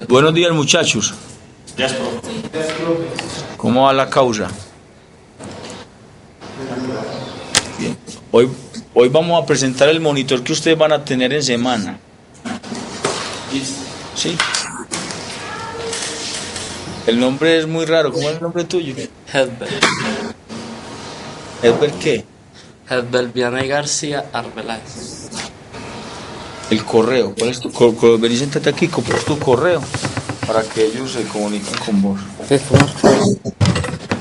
Buenos días, muchachos. Ya es pro. ¿Cómo va la causa? Bien. Hoy vamos a presentar el monitor que ustedes van a tener en semana. ¿Sí? El nombre es muy raro. ¿Cómo es el nombre tuyo? Hedbel. ¿Es ver qué? Hedbel Vianey García Arbeláez. El correo. ¿Cuál es tu correo? Vení, siéntate aquí, compras tu correo para que ellos se comuniquen con vos.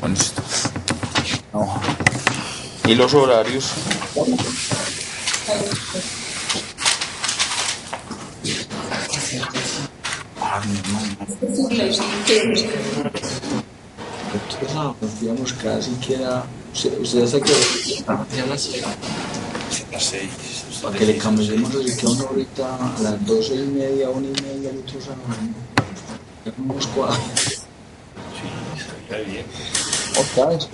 Con esto. No. Y los horarios. Ah, mi hermano. Nos digamos casi queda. Usted hace que. Ya nació. Las 6. Para que le cambiemos el que una ahorita a las 12:30, 1:30, el otro sábado. Ya no nos cuadra. Sí, estaría bien. Otra vez.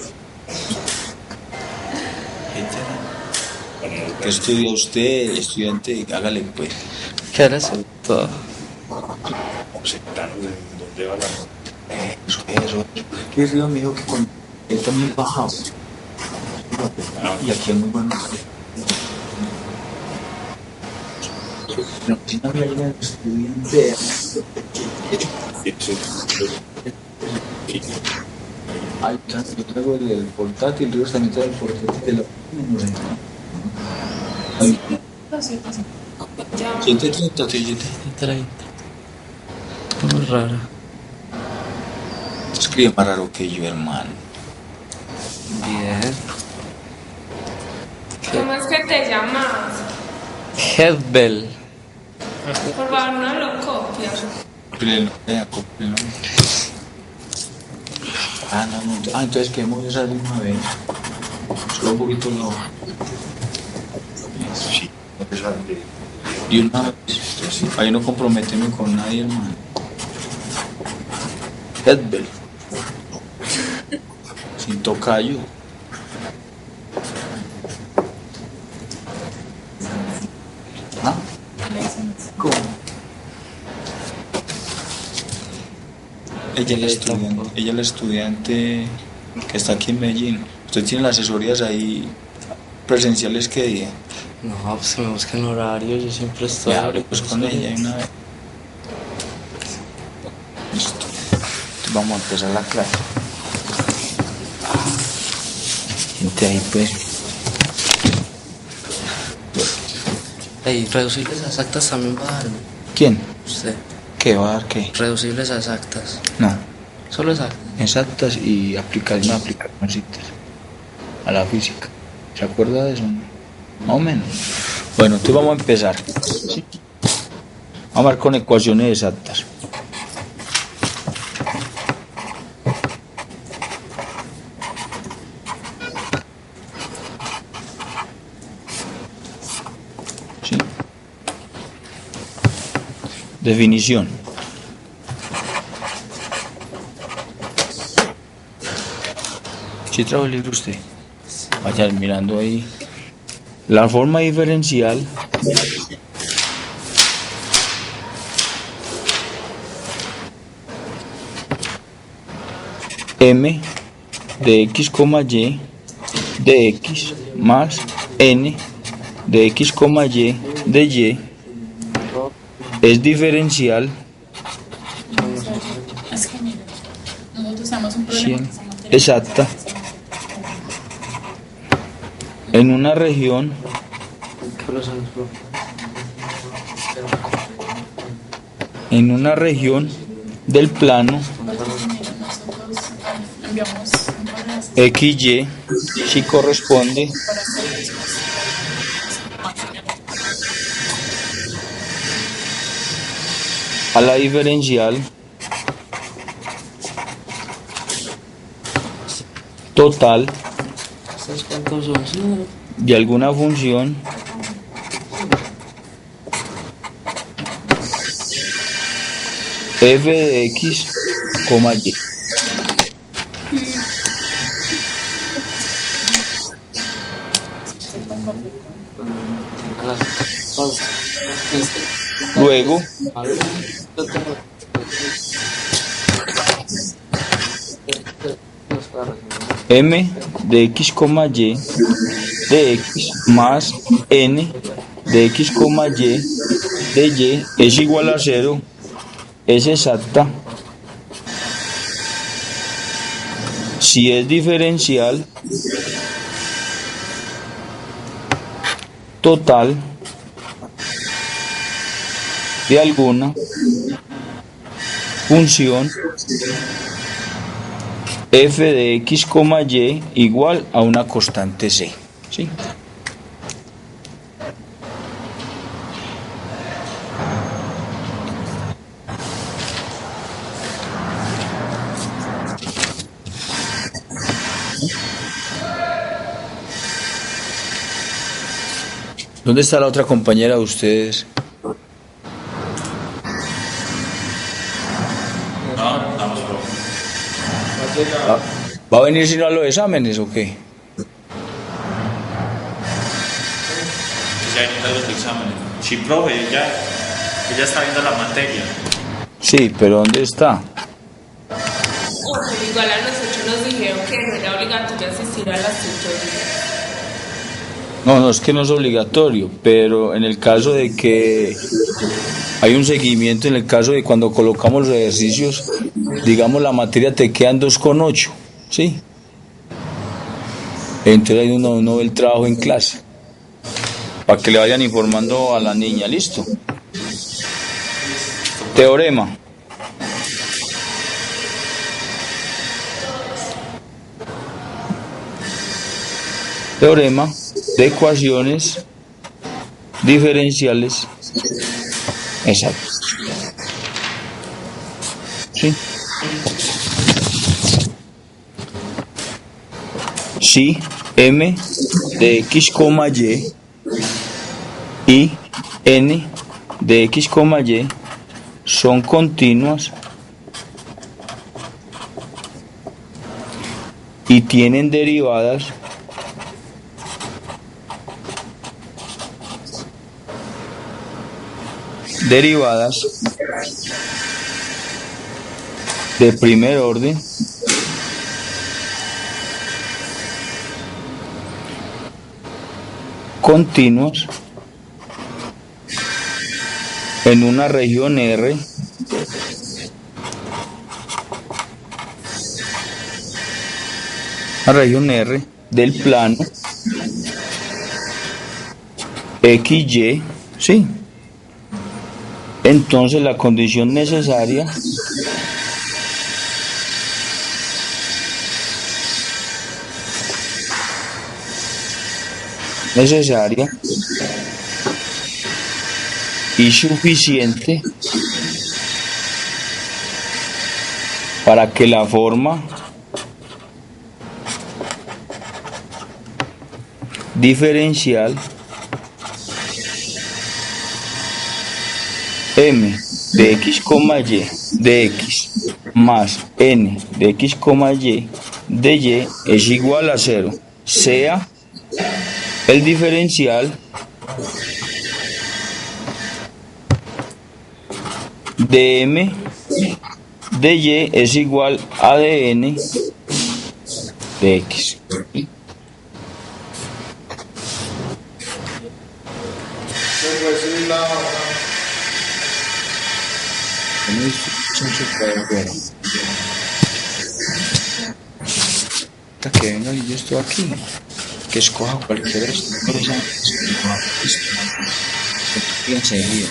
¿Qué estudia usted, estudiante? Hágale pues. ¿Qué eres todo? Sentarnos en donde va la. Eso. ¿Qué río me dijo que con él también bajaba? Y aquí es muy bueno. No tiene una línea de estudiante. Ay, yo traigo el portátil, Ríos también trae el portátil de la. No sé. 7:30, 30. Muy rara. escribe más raro que yo, hermano. Bien. ¿Cómo es que te llamas? Hedbel. Por favor, no lo copias. Cómprelo. No. Entonces quedemos esa de una vez. Solo un poquito no. Sí, no te saben de. Y una vez. Ahí no comprometerme con nadie, hermano. Hedbel. Sin tocayo. ¿Ah? ¿Cómo? Ella es la estudiante que está aquí en Medellín. ¿Usted tiene las asesorías ahí presenciales que día? No, pues que me busquen horario, yo siempre estoy. Ya hablé pues con ella una vez. Listo. Entonces vamos a empezar la clase. Gente ahí pues. Ey, reducibles a exactas también va a dar, ¿no? ¿Quién? Usted. ¿Qué va a dar qué? Reducibles a exactas. No. Solo exactas. Exactas y aplicacioncitas a la física. ¿Se acuerda de eso? Más o menos. Bueno, entonces vamos a empezar. ¿Sí? Vamos a ver con ecuaciones exactas. ¿Sí? Definición. ¿Sí trajo el libro usted? Vaya mirando ahí. La forma diferencial m de x, y de x más n de x, y de y es diferencial. Es que mire, nosotros tenemos un problema que esa materia Exacta en una región ¿Qué lo sabes, bro? del plano nosotros enviamos un correo XY si corresponde para hacer eso. a la diferencial total ¿Sabes cuántos son? Sí, no. de alguna función f de x, y. A la pausa. Luego, A ver, yo tengo m de x, y de x más n de x, y de y es igual a 0 es exacta si es diferencial total de alguna función f de x, y igual a una constante c. ¿Sí? ¿Dónde está la otra compañera de ustedes? No, estamos por. ¿Va a venir sino a los exámenes o qué? Ya vienen los exámenes. Sí, profe, ella está viendo la materia. Sí, pero ¿dónde está? Igual a nosotros nos dijeron que no era obligatorio asistir a las tutorías. No, es que no es obligatorio, pero en el caso de que hay un seguimiento, en el caso de cuando colocamos los ejercicios, digamos la materia te quedan 2,8, ¿sí? Entonces ahí uno ve el trabajo en clase, para que le vayan informando a la niña, ¿listo? Teorema. Teorema de ecuaciones diferenciales exactas. ¿Sí? Si m de x, y n de x, y son continuas y tienen derivadas de primer orden continuas en una región R del plano XY, ¿sí? Entonces la condición necesaria y suficiente para que la forma diferencial m de x, y de x más n de x, y de y es igual a 0, sea el diferencial de m de y es igual a de n de x. Hasta que venga y yo estoy aquí, que escoja cualquiera de estos colores, que enseguida.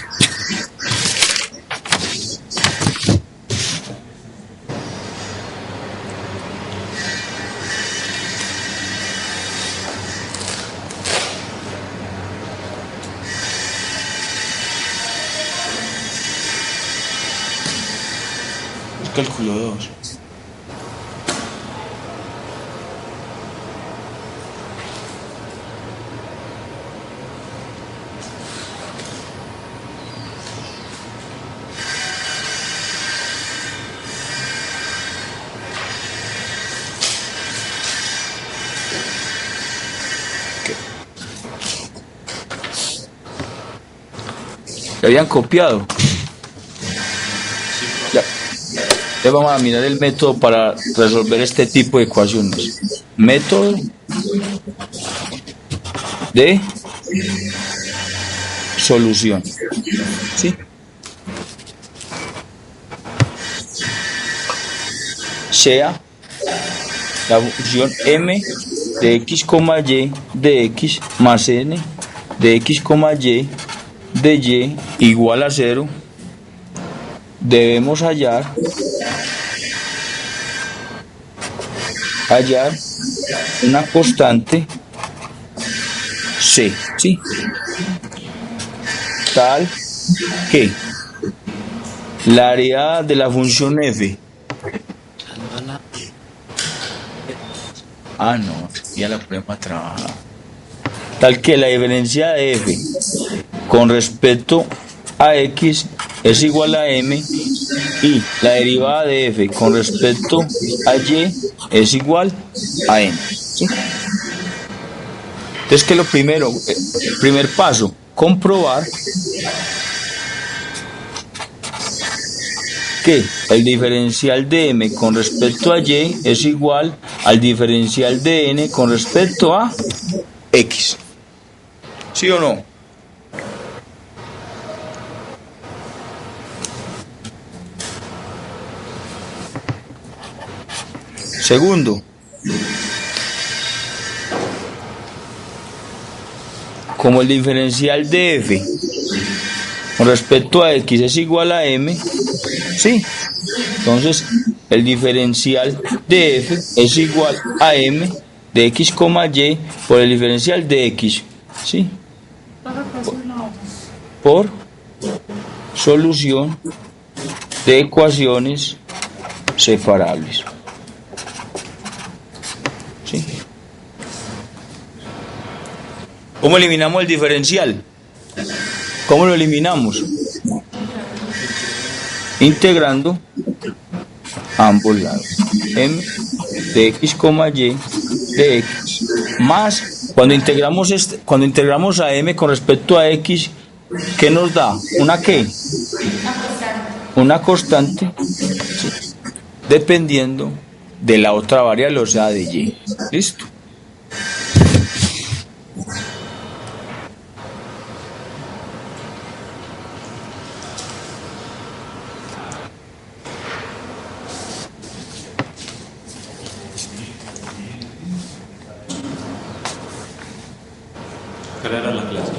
Cálculo 2. ¿Le habían copiado? Ya. Entonces vamos a mirar el método para resolver este tipo de ecuaciones. Método de solución. ¿Sí? Sea la función m de x, y de x más n de x, y de y igual a 0, debemos hallar una constante c, ¿sí? Tal que la área de la función f, no, ya la ponemos a trabajar, tal que la diferencia de f con respecto a x es igual a m y la derivada de f con respecto a y es igual a n, ¿sí? Entonces, ¿qué es lo primero? El primer paso, comprobar que el diferencial de m con respecto a y es igual al diferencial de n con respecto a x. ¿Sí o no? Segundo, como el diferencial de f con respecto a x es igual a m, ¿sí? Entonces, el diferencial de f es igual a m de x, y por el diferencial de x, ¿sí? Por solución de ecuaciones separables. ¿Sí? ¿Cómo eliminamos el diferencial? ¿Cómo lo eliminamos? Integrando ambos lados. M de x, y de x más cuando integramos a m con respecto a x, ¿qué nos da? ¿Una qué? Una constante, ¿sí? Dependiendo de la otra variable, o sea, de y. ¿Listo? ¿Cuál era la clase?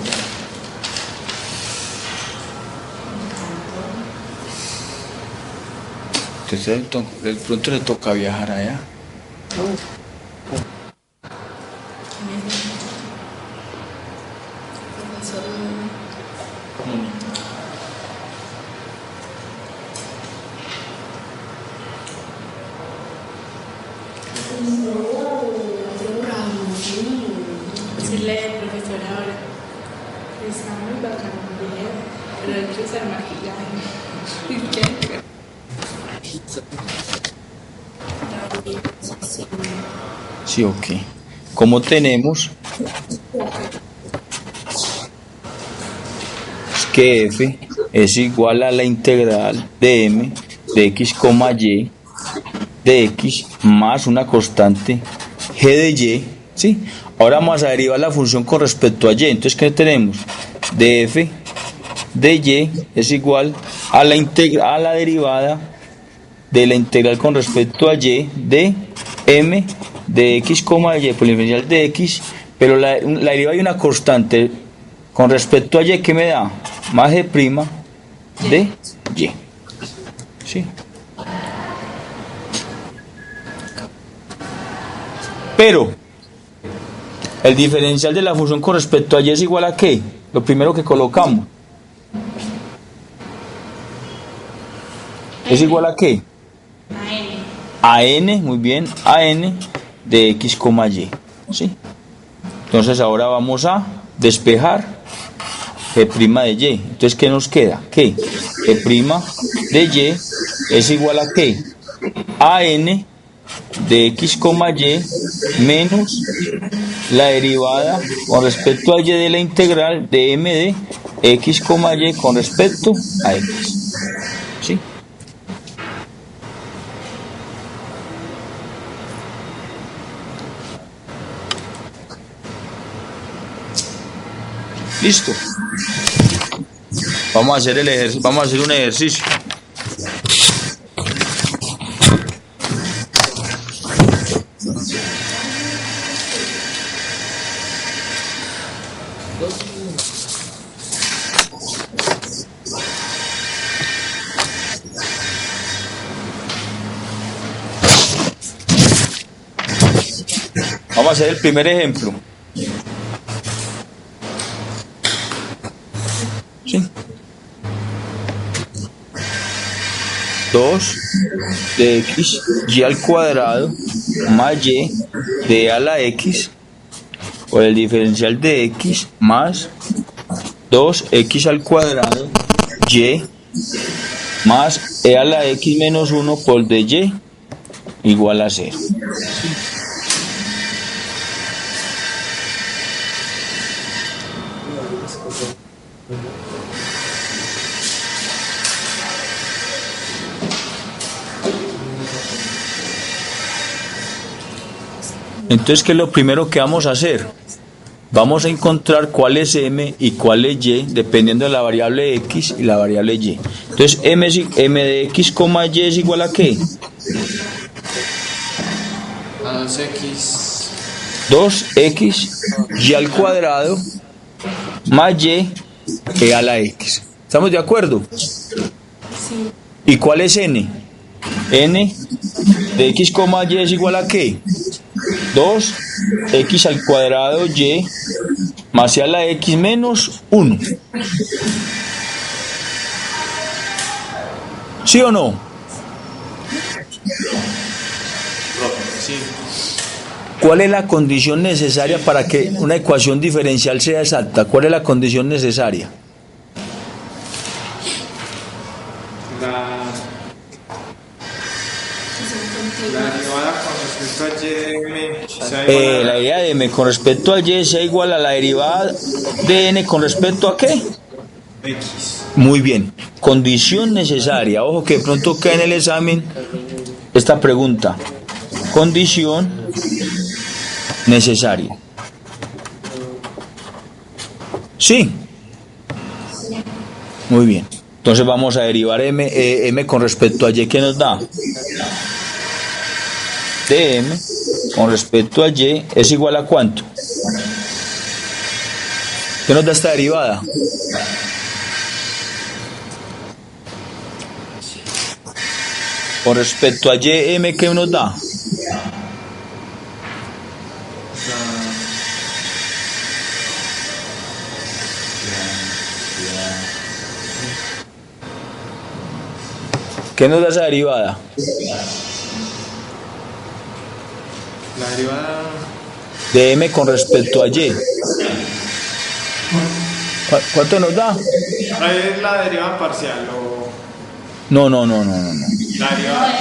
Entonces, de pronto le toca viajar allá. Decirle al profesor ahora, está muy bacano el video, pero hay que usar maquillaje. Sí, ok. Como tenemos es que f es igual a la integral de m de x, y de x más una constante g de y, ¿sí? Ahora vamos a derivar la función con respecto a y. Entonces, ¿qué tenemos? De f de y es igual a la derivada de la integral con respecto a y de m de x, y por el diferencial de x, pero la derivada de una constante con respecto a y, ¿qué me da? Más g' de y. ¿Sí? Pero el diferencial de la función con respecto a y es igual a ¿qué? Lo primero que colocamos. ¿Es igual a qué? A n, muy bien, a n de x, y. ¿Sí? Entonces ahora vamos a despejar g' de y. Entonces, ¿qué nos queda? Que g' de y es igual a ¿qué? A n de x, y menos la derivada con respecto a y de la integral de m de x, y con respecto a x. ¿Sí? Listo. Vamos a hacer vamos a hacer un ejercicio. Vamos a hacer el primer ejemplo. ¿Sí? 2 de x, y al cuadrado, más y de a la x, por el diferencial de x, más 2x al cuadrado, y, más e a la x menos 1 por de y, igual a 0. Entonces, ¿qué es lo primero que vamos a hacer? Vamos a encontrar cuál es m y cuál es y, dependiendo de la variable x y la variable y. Entonces, m de x, y es igual a ¿qué? A 2x. 2x, y al cuadrado, más y, e a la x. ¿Estamos de acuerdo? Sí. ¿Y cuál es n? N de x, y es igual a ¿qué? 2x al cuadrado y más y a la x menos 1. ¿Sí o no? Sí. ¿Cuál es la condición necesaria para que una ecuación diferencial sea exacta? ¿Cuál es la condición necesaria? La derivada con respecto a y de m sea igual a La idea de m con respecto a y sea igual a la derivada de n con respecto a ¿qué? x. Muy bien. Condición necesaria. Ojo que de pronto cae en el examen esta pregunta. Condición necesaria. ¿Sí? Muy bien. Entonces vamos a derivar m con respecto a y. ¿Qué nos da? Dm con respecto a y es igual a ¿cuánto? ¿Qué nos da esta derivada? Con respecto a y, m, ¿qué nos da? ¿Qué nos da esa derivada? La derivada De m con respecto a y. ¿Cuánto nos da? es la derivada parcial o No. la derivada.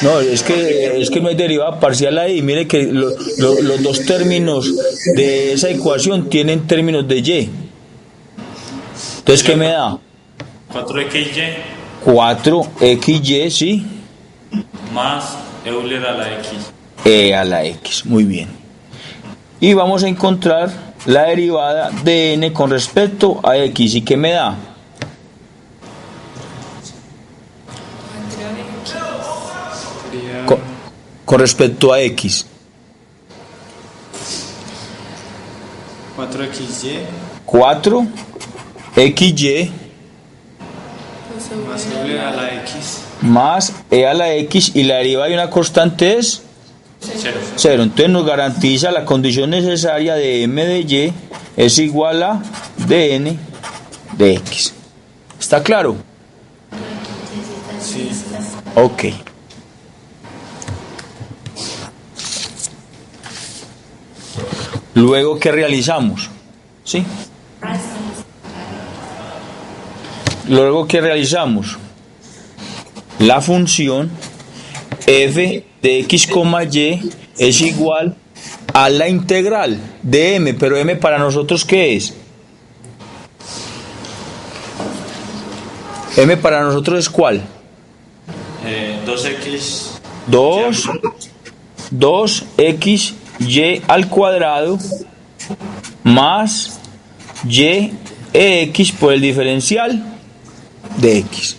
No, es que no hay derivada parcial ahí. Mire que los dos términos de esa ecuación tienen términos de y. Entonces, ¿qué me da? 4xy 4xy, ¿sí? más Euler a la x. E a la x. Muy bien. Y vamos a encontrar la derivada de n con respecto a x. ¿Y qué me da? Sería Con respecto a x. 4xy 4xy más Euler a la x. más e a la x, y la derivada de una constante es 0. Entonces nos garantiza la condición necesaria de m de y es igual a dn de x. ¿Está claro? Sí. Ok. Luego, ¿qué realizamos? ¿Sí? Luego, ¿qué realizamos? La función f de x, y es igual a la integral de m, pero m para nosotros ¿qué es? M para nosotros es ¿cuál? 2x 2xy al cuadrado más y x por el diferencial de x.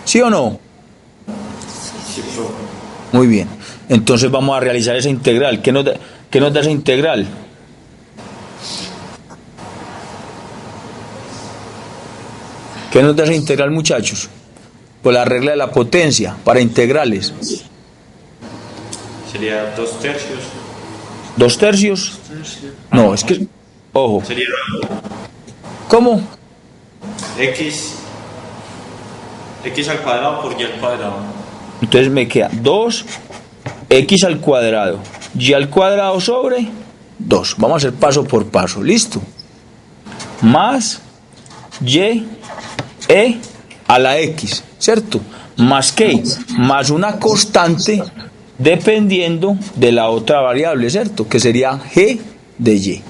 ¿Sí o no? Muy bien. Entonces vamos a realizar esa integral. ¿Qué nos da esa integral? ¿Qué nos da esa integral, muchachos? Por la regla de la potencia, para integrales. Sería 2/3. ¿2/3? No, es que... Ojo. Sería ¿Cómo? x al cuadrado por y al cuadrado. Entonces me queda 2x al cuadrado, y al cuadrado sobre 2. Vamos a hacer paso por paso. ¿Listo? Más y a la x, ¿cierto? Más qué, más una constante dependiendo de la otra variable, ¿cierto? Que sería g de y.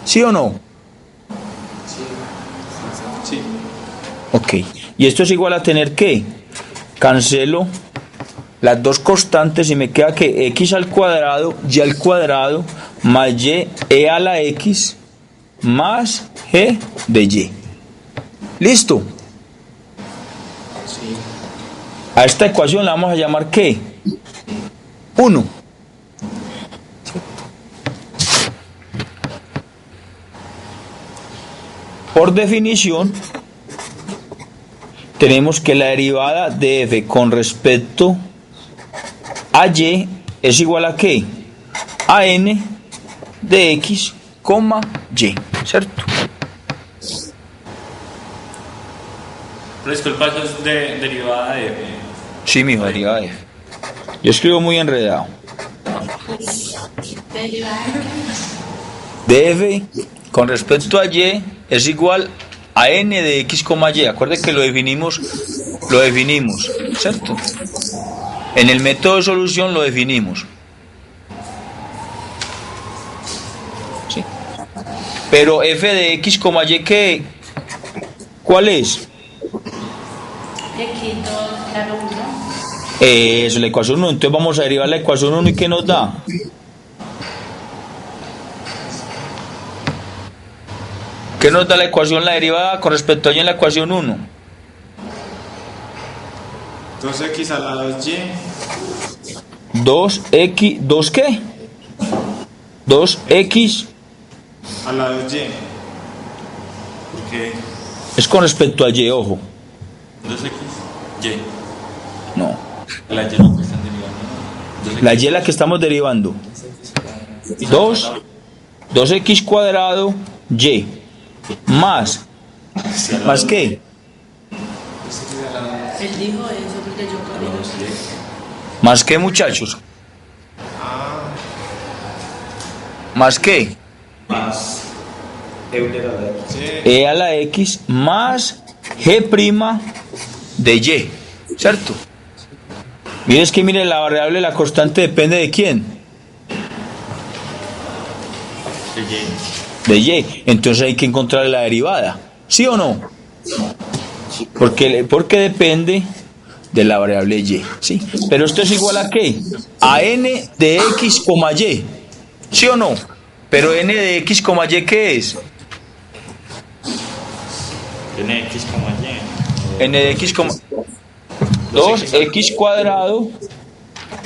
¿Sí o no? Sí. Ok. Y esto es igual a tener que cancelo las dos constantes y me queda que x al cuadrado, y al cuadrado, más y a la x, más g de y. ¿Listo? Sí. A esta ecuación la vamos a llamar ¿qué? 1. Por definición, tenemos que la derivada de f con respecto a y es igual a ¿qué? A n de x, y, ¿cierto? Disculpa, eso es de derivada de f. Sí, mijo, derivada de f. Yo escribo muy enredado. De f con respecto a y es igual a n de x, y. Acuérdense que lo definimos, ¿cierto? En el método de solución lo definimos. ¿Sí? Pero f de x, y, ¿qué? ¿Cuál es? Y aquí 2, claro, 1. Eso, la ecuación 1. Entonces vamos a derivar la ecuación 1 y ¿qué nos da? ¿Qué nos da la ecuación, la derivada con respecto a y en la ecuación 1? 2x a la 2y 2x, ¿2 qué? 2x a la 2y. Porque es con respecto a y, ojo. 2x, y. No, La y no están derivando. la y es la que estamos derivando. 2x cuadrado y más qué? Él dijo eso porque yo corrí. Más qué, muchachos. Más qué? Más Euler a la x. E a la x más g' de y, ¿cierto? Mire, es que mire, la variable, la constante depende de quién, De y. de y. Entonces hay que encontrar la derivada, ¿sí o no? Porque depende de la variable y, ¿sí? Pero esto es igual a ¿qué? A n de x, y, ¿sí o no? Pero n de x, y, ¿qué es? Tiene x como y. N de x, 2x cuadrado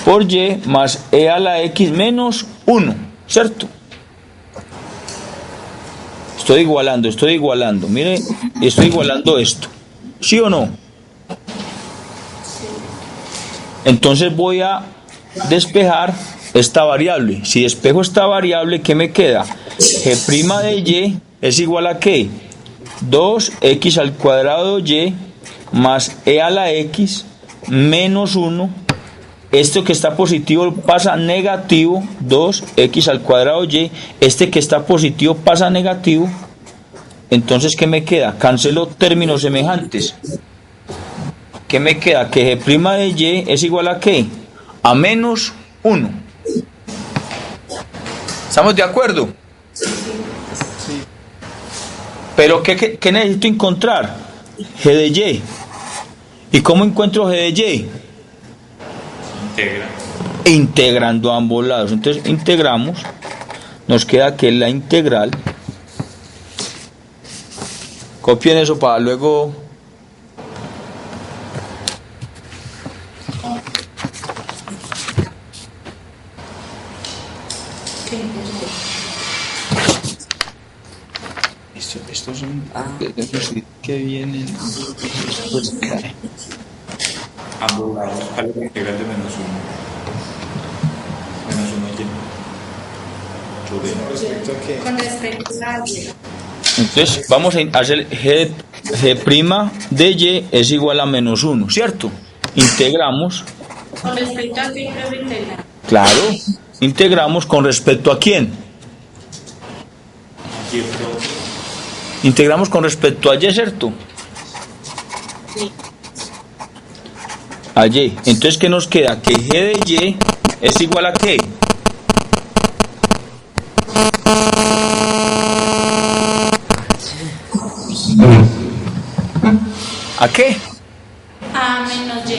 por y más e a la x menos 1, ¿cierto? Estoy igualando, mire, estoy igualando esto, ¿sí o no? Entonces voy a despejar esta variable. Si despejo esta variable, ¿qué me queda? G' de y es igual a ¿qué? 2x al cuadrado y más e a la x menos 1. Esto que está positivo pasa negativo, 2x al cuadrado y. Este que está positivo pasa negativo. Entonces, ¿qué me queda? Cancelo términos semejantes. ¿Qué me queda? Que g' de y es igual a ¿qué? A menos 1. ¿Estamos de acuerdo? Sí. Pero ¿qué necesito encontrar? G de y. ¿Y cómo encuentro G de y? Integra. Integrando ambos lados. Entonces integramos, nos queda que la integral Copien eso para luego. Estos son que vienen. Pues cae. Ambos lados, ¿cuál es la integral de menos 1? Menos 1 y Respecto a qué. Con respecto a Y. Entonces vamos a hacer G' de Y es igual a menos 1, ¿cierto? Integramos, Con respecto a qué prueba integral. claro, integramos con respecto a quién. Y pro. Integramos con respecto a Y, ¿cierto? Sí. A Y. Entonces, ¿qué nos queda? Que G de Y es igual a ¿qué? ¿A qué? A menos Y.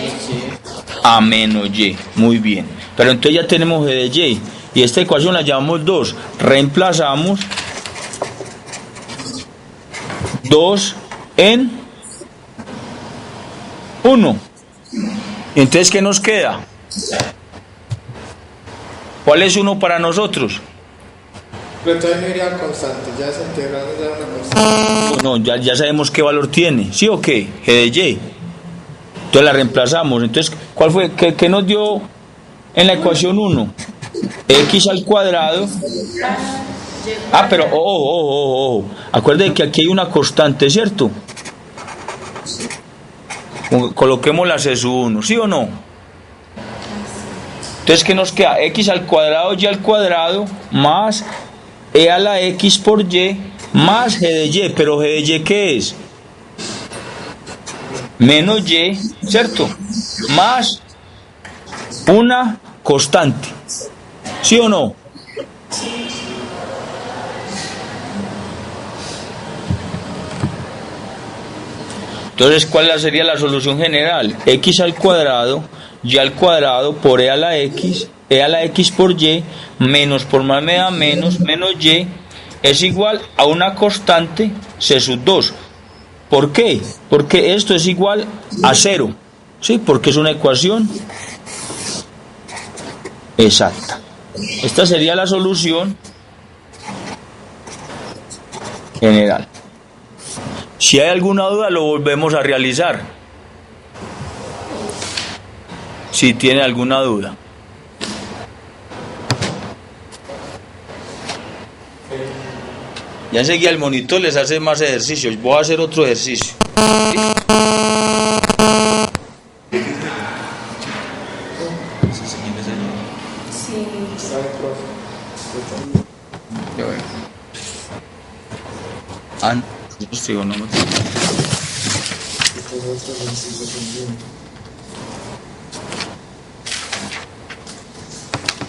A menos Y. Muy bien. Pero entonces ya tenemos G de Y. Y esta ecuación la llamamos 2. Reemplazamos 2 en 1. Entonces, ¿qué nos queda? ¿Cuál es 1 para nosotros? Pero entonces no iría constante, ya se integrando ya una constante. No, ya sabemos qué valor tiene. ¿Sí o qué? G de Y. Entonces la reemplazamos. Entonces, ¿cuál fue? ¿Qué nos dio en la ecuación 1? X al cuadrado. Ah, pero ojo. Acuérdense que aquí hay una constante, ¿cierto? Coloquemos la C1, ¿sí o no? Entonces, ¿qué nos queda? X al cuadrado, Y al cuadrado, más E a la X por Y, más G de Y. Pero G de Y, ¿qué es? Menos Y, ¿cierto? Más una constante, ¿sí o no? Entonces, ¿cuál sería la solución general? X al cuadrado, Y al cuadrado por E a la X por Y, menos por más me da menos Y, es igual a una constante C sub 2. ¿Por qué? Porque esto es igual a 0. ¿Sí? Porque es una ecuación exacta. Esta sería la solución general. Si hay alguna duda, lo volvemos a realizar. Si tiene alguna duda. Ya enseguida el monitor les hace más ejercicios. Voy a hacer otro ejercicio. Sí. ¿Sabe, profe? Ya veo. Nosotros trigonometría.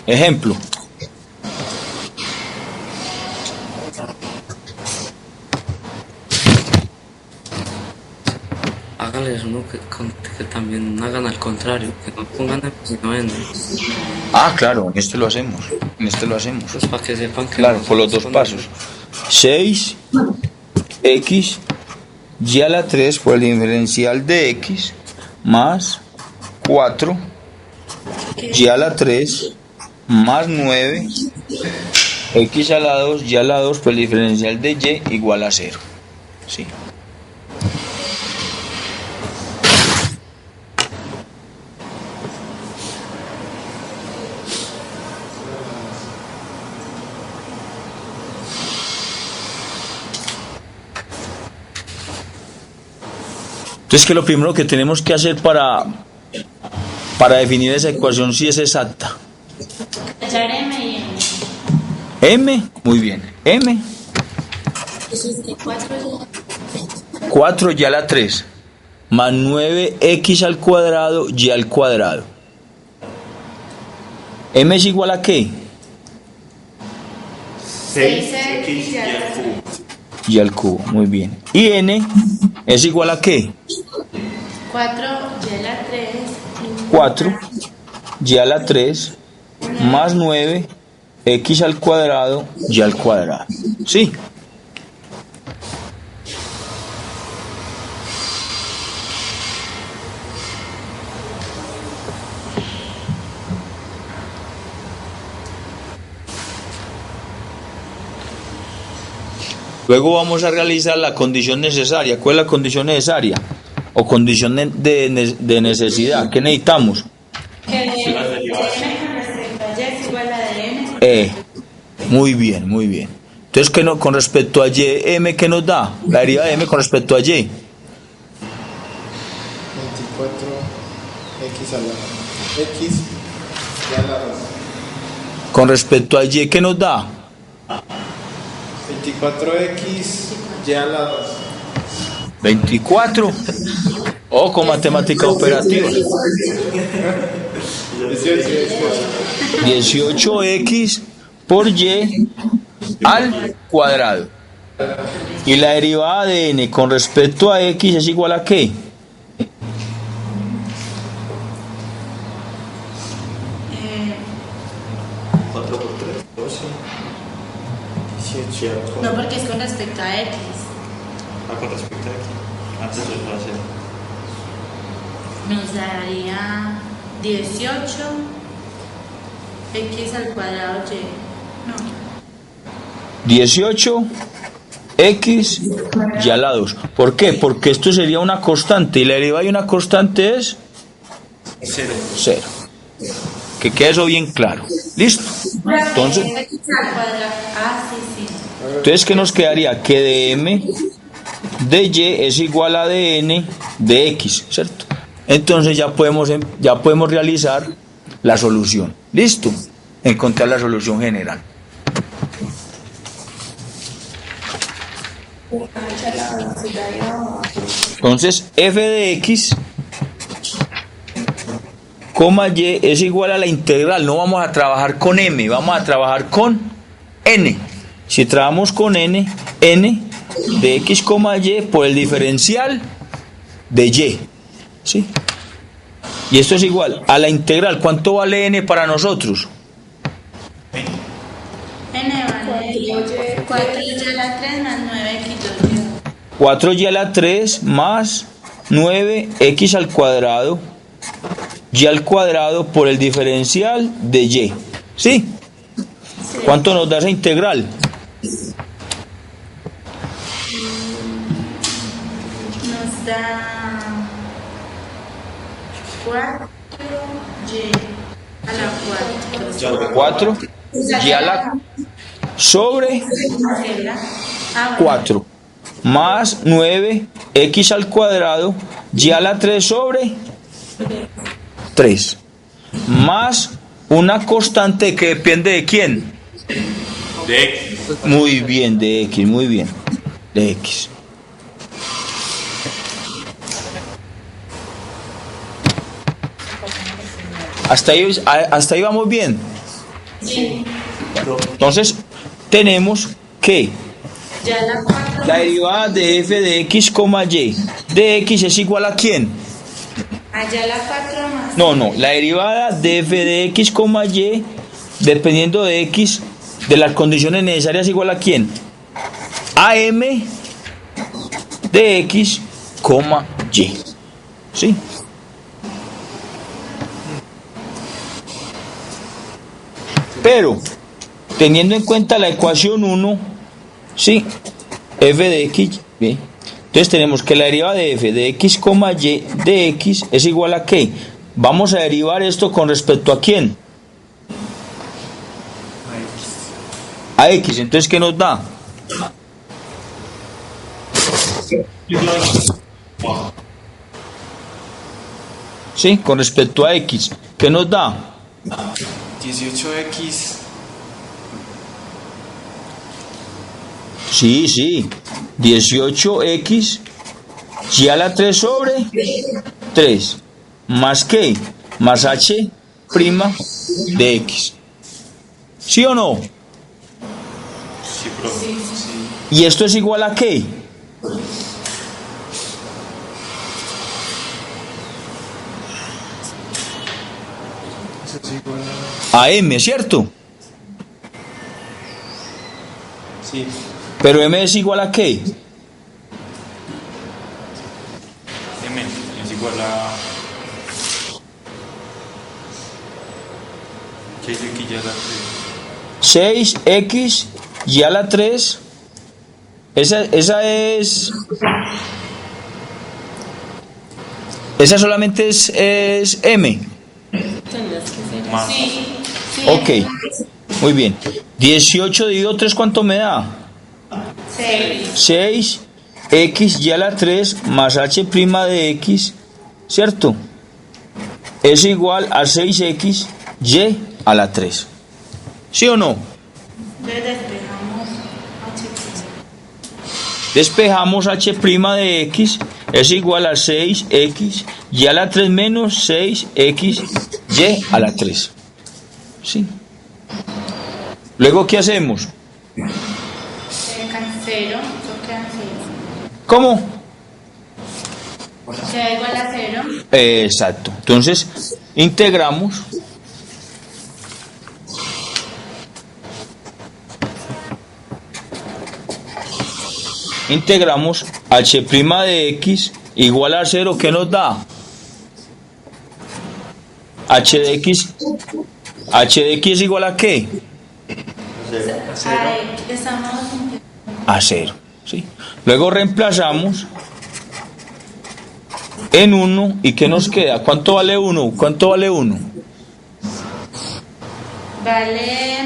Ejemplo. Háganles uno que también hagan al contrario, que no pongan el sino en. Ah, claro, en este lo hacemos. Pues para que sepan que. Claro, por los dos pasos. 6 X Y a la 3 por el diferencial de X más 4 Y a la 3 más 9 X a la 2 Y a la 2 por el diferencial de Y igual a 0. Sí. Entonces, ¿qué es lo primero que tenemos que hacer para definir esa ecuación si es exacta? Hallar M y N. M, muy bien. M, Entonces, de 4 4 Y a la 3 más 9X al cuadrado Y al cuadrado. ¿M es igual a qué? 6X y al cubo. Y al cubo, muy bien. ¿Y N es igual a qué? 4 Y a la 3. 4 Y a la 3 más 9 X al cuadrado Y al cuadrado. ¿Sí? Luego vamos a realizar la condición necesaria. ¿Cuál es la condición necesaria? O condición de necesidad. ¿Qué necesitamos? Que m con respecto a y es igual a de n. Muy bien, muy bien. Entonces, ¿qué no, con respecto a y, m, qué nos da? La derivada de m con respecto a y. 24x a la x y a la 2. Con respecto a y, ¿qué nos da? 24x y a la 2. 24. O con matemática operativa. 18x por y al cuadrado. Y la derivada de n con respecto a x es igual a ¿qué? No, porque es con respecto a x. Con respecto a aquí. Antes lo iba a hacer. Nos daría 18 x al cuadrado y. No. 18 x y a la 2. ¿Por qué? Porque esto sería una constante y la derivada de una constante es 0. Que quede eso bien claro. ¿Listo? Entonces, X al cuadrado. Ah, sí, sí. entonces ¿qué nos quedaría? Que de m de y es igual a de n de x, ¿cierto? Entonces ya podemos realizar la solución. ¿Listo? Encontrar la solución general. Entonces f de x, coma y es igual a la integral. No vamos a trabajar con m, vamos a trabajar con n. Si trabajamos con n de x, y por el diferencial de y. ¿Sí? Y esto es igual a la integral. ¿Cuánto vale n para nosotros? N vale 4y a la 3 más 9x2y. 4y a la 3 más 9x al cuadrado y al cuadrado por el diferencial de y. ¿Sí? ¿Cuánto nos da esa integral? Nos da 4y a la 4. 4 y a la sobre 4 más 9x al cuadrado y a la 3 sobre 3 más una constante que depende de quién. De X. Muy bien, de x, muy bien, de x. Hasta ahí vamos bien. Entonces tenemos que Ya la 4 la derivada de f de x, y de x es igual a ¿quién? allá la 4 más. No, la derivada de f de x, y dependiendo de x, de las condiciones necesarias, igual a ¿quién? A m de x, y. ¿Sí? Pero, teniendo en cuenta la ecuación 1, ¿sí? F de x, ¿sí? Entonces tenemos que la derivada de f de x, y de x es igual a ¿qué? Vamos a derivar esto con respecto a ¿quién? A x. Entonces, ¿qué nos da? ¿Sí? Con respecto a x, ¿qué nos da? 18x. Sí. 18x y a la 3 sobre 3. ¿Más qué? Más h' de x. ¿Sí o no? Sí, profe. ¿Y esto es igual a qué? Eso es igual A m, ¿cierto? Sí. Pero m es igual a qué? M es igual a. ¿Qué es aquí ya la 3? 6x y a la 3 Esa solamente es M. Tendrás que ser. Más. Sí. Ok, muy bien. 18 dividido 3, ¿cuánto me da? 6. 6x y a la 3 más h' de x, ¿cierto? Es igual a 6x y a la 3. ¿Sí o no? Entonces despejamos H. Despejamos h' de x es igual a 6x y a la 3 menos 6x y a la 3. ¿Sí? Luego, ¿qué hacemos? Quedan 0. Eso quedan 0. ¿Cómo? Queda igual a 0. Exacto. Entonces, integramos. Integramos h' de x igual a 0, ¿qué nos da? H de x es igual a ¿qué? Estamos A 0. ¿Sí? Luego reemplazamos en 1 y ¿qué nos queda? ¿Cuánto vale 1? ¿Cuánto vale 1? vale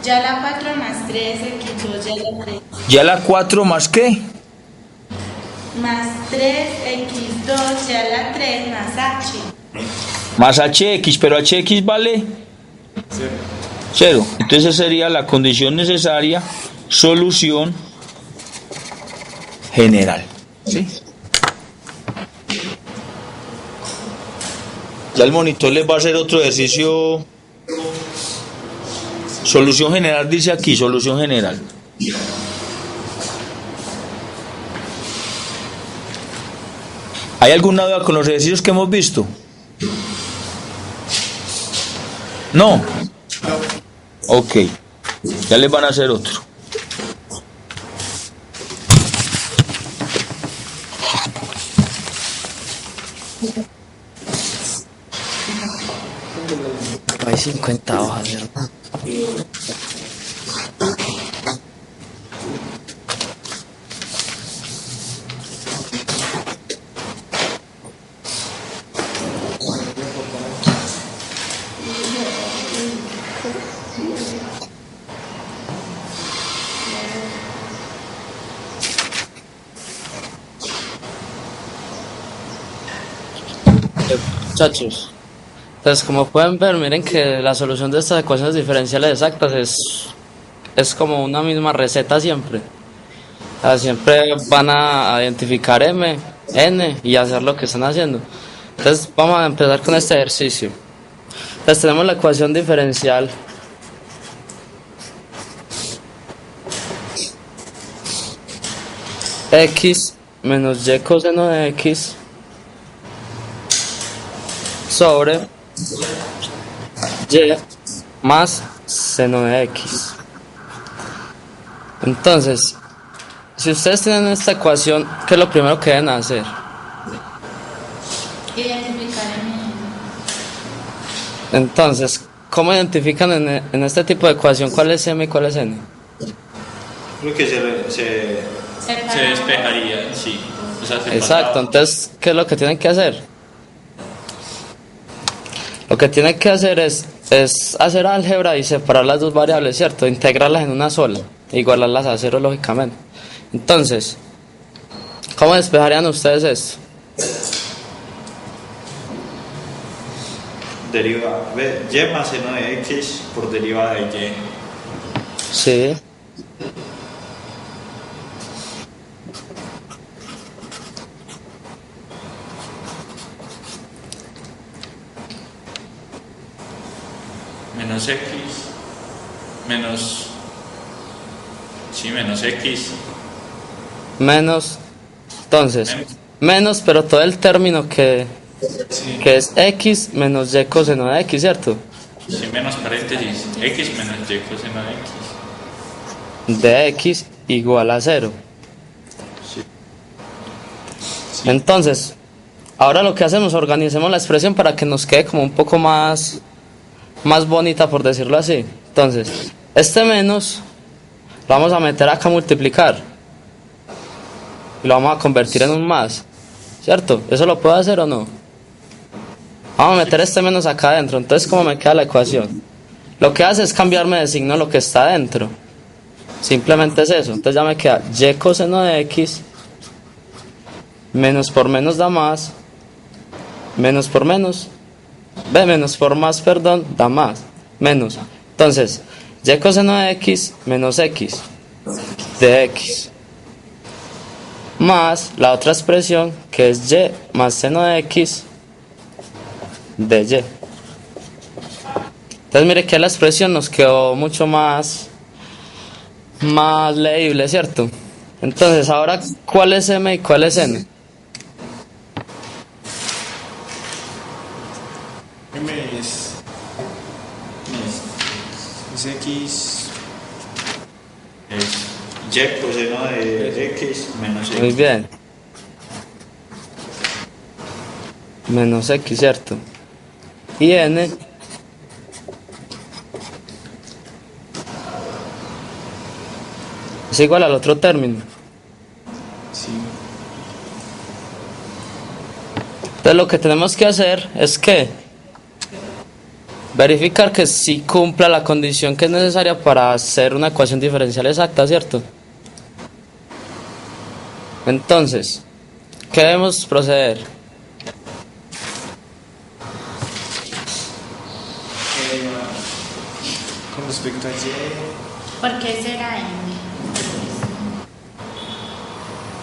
ya la 4 más 3, x2 ya la 3. ¿Ya la 4 más qué? Más 3, x2 ya la 3 más h. Más hx, pero hx vale 0. Entonces sería la condición necesaria, solución general. ¿Sí? Ya el monitor les va a hacer otro ejercicio. Solución general dice aquí, solución general. ¿Hay alguna duda con los ejercicios que hemos visto? No. Ok. Ya les van a hacer otro. Hay 50 hojas, ¿verdad? Muchachos, entonces como pueden ver, miren que la solución de estas ecuaciones diferenciales exactas es como una misma receta siempre. O sea, siempre van a identificar m, n y hacer lo que están haciendo. Entonces vamos a empezar con este ejercicio. Entonces tenemos la ecuación diferencial x menos y coseno de x sobre y más seno de x. Entonces, si ustedes tienen esta ecuación, ¿qué es lo primero que deben hacer? Identificar Entonces, ¿cómo identifican en este tipo de ecuación cuál es m y cuál es n? Creo que se despejaría, sí. O sea, se Exacto, pasaba. entonces, ¿qué es lo que tienen que hacer? Lo que tienen que hacer es hacer álgebra y separar las dos variables, ¿cierto? Integrarlas en una sola, e igualarlas a 0 lógicamente. Entonces, ¿cómo despejarían ustedes esto? Deriva, y más seno de x por derivada de y. Sí. Menos x, menos, sí, menos x, Menos, entonces, Menos. menos, pero todo el término que sí, es x menos y coseno de x, ¿cierto? sí, menos paréntesis, x menos y coseno de x. De x igual a 0. Entonces, ahora lo que hacemos, organicemos la expresión para que nos quede como un poco más bonita, por decirlo así. Entonces, este menos lo vamos a meter acá a multiplicar. y lo vamos a convertir en un más, ¿cierto? ¿Eso lo puedo hacer o no? Vamos a meter este menos acá adentro, entonces ¿cómo me queda la ecuación? Lo que hace es cambiarme de signo lo que está adentro. Simplemente es eso. Entonces ya me queda y coseno de x, menos por menos da más, menos por menos, menos por más, perdón, da más, menos. Entonces, y coseno de x menos x de x, más la otra expresión que es y más seno de x de y. Entonces mire que la expresión nos quedó mucho más leíble, ¿cierto? Entonces ahora, ¿cuál es m y cuál es n? M es X. Es y coseno de x menos Muy x. bien. Menos x, ¿cierto? Y n es igual al otro término. Sí. Entonces lo que tenemos que hacer es que verificar que sí cumpla la condición que es necesaria para hacer una ecuación diferencial exacta, ¿cierto? Entonces, ¿qué debemos proceder? Con respecto a Y, ¿Por qué será M?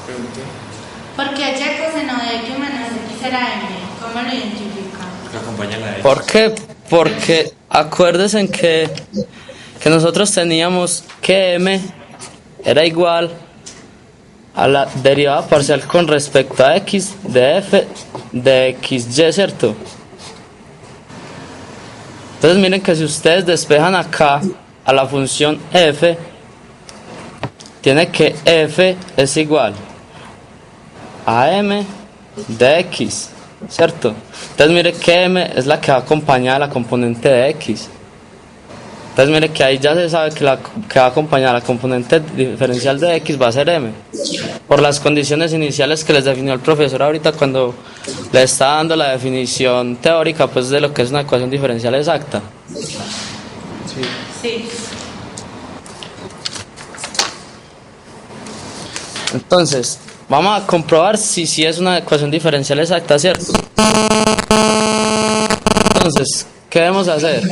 pregunté. ¿Por qué y coseno de x menos x será M? ¿Cómo lo identifica? Que acompaña la x. ¿Por qué? Porque acuérdense que nosotros teníamos que m era igual a la derivada parcial con respecto a x de f de xy, ¿cierto? Entonces miren que si ustedes despejan acá a la función f, tiene que f es igual a m de x, ¿cierto? Entonces mire que m es la que va acompañada a la componente de x. Entonces mire que ahí ya se sabe que la que va acompañada a la componente diferencial de x va a ser m, por las condiciones iniciales que les definió el profesor ahorita cuando le está dando la definición teórica pues de lo que es una ecuación diferencial exacta. Sí. Sí. Entonces, vamos a comprobar si es una ecuación diferencial exacta, ¿cierto? Entonces, ¿qué debemos hacer?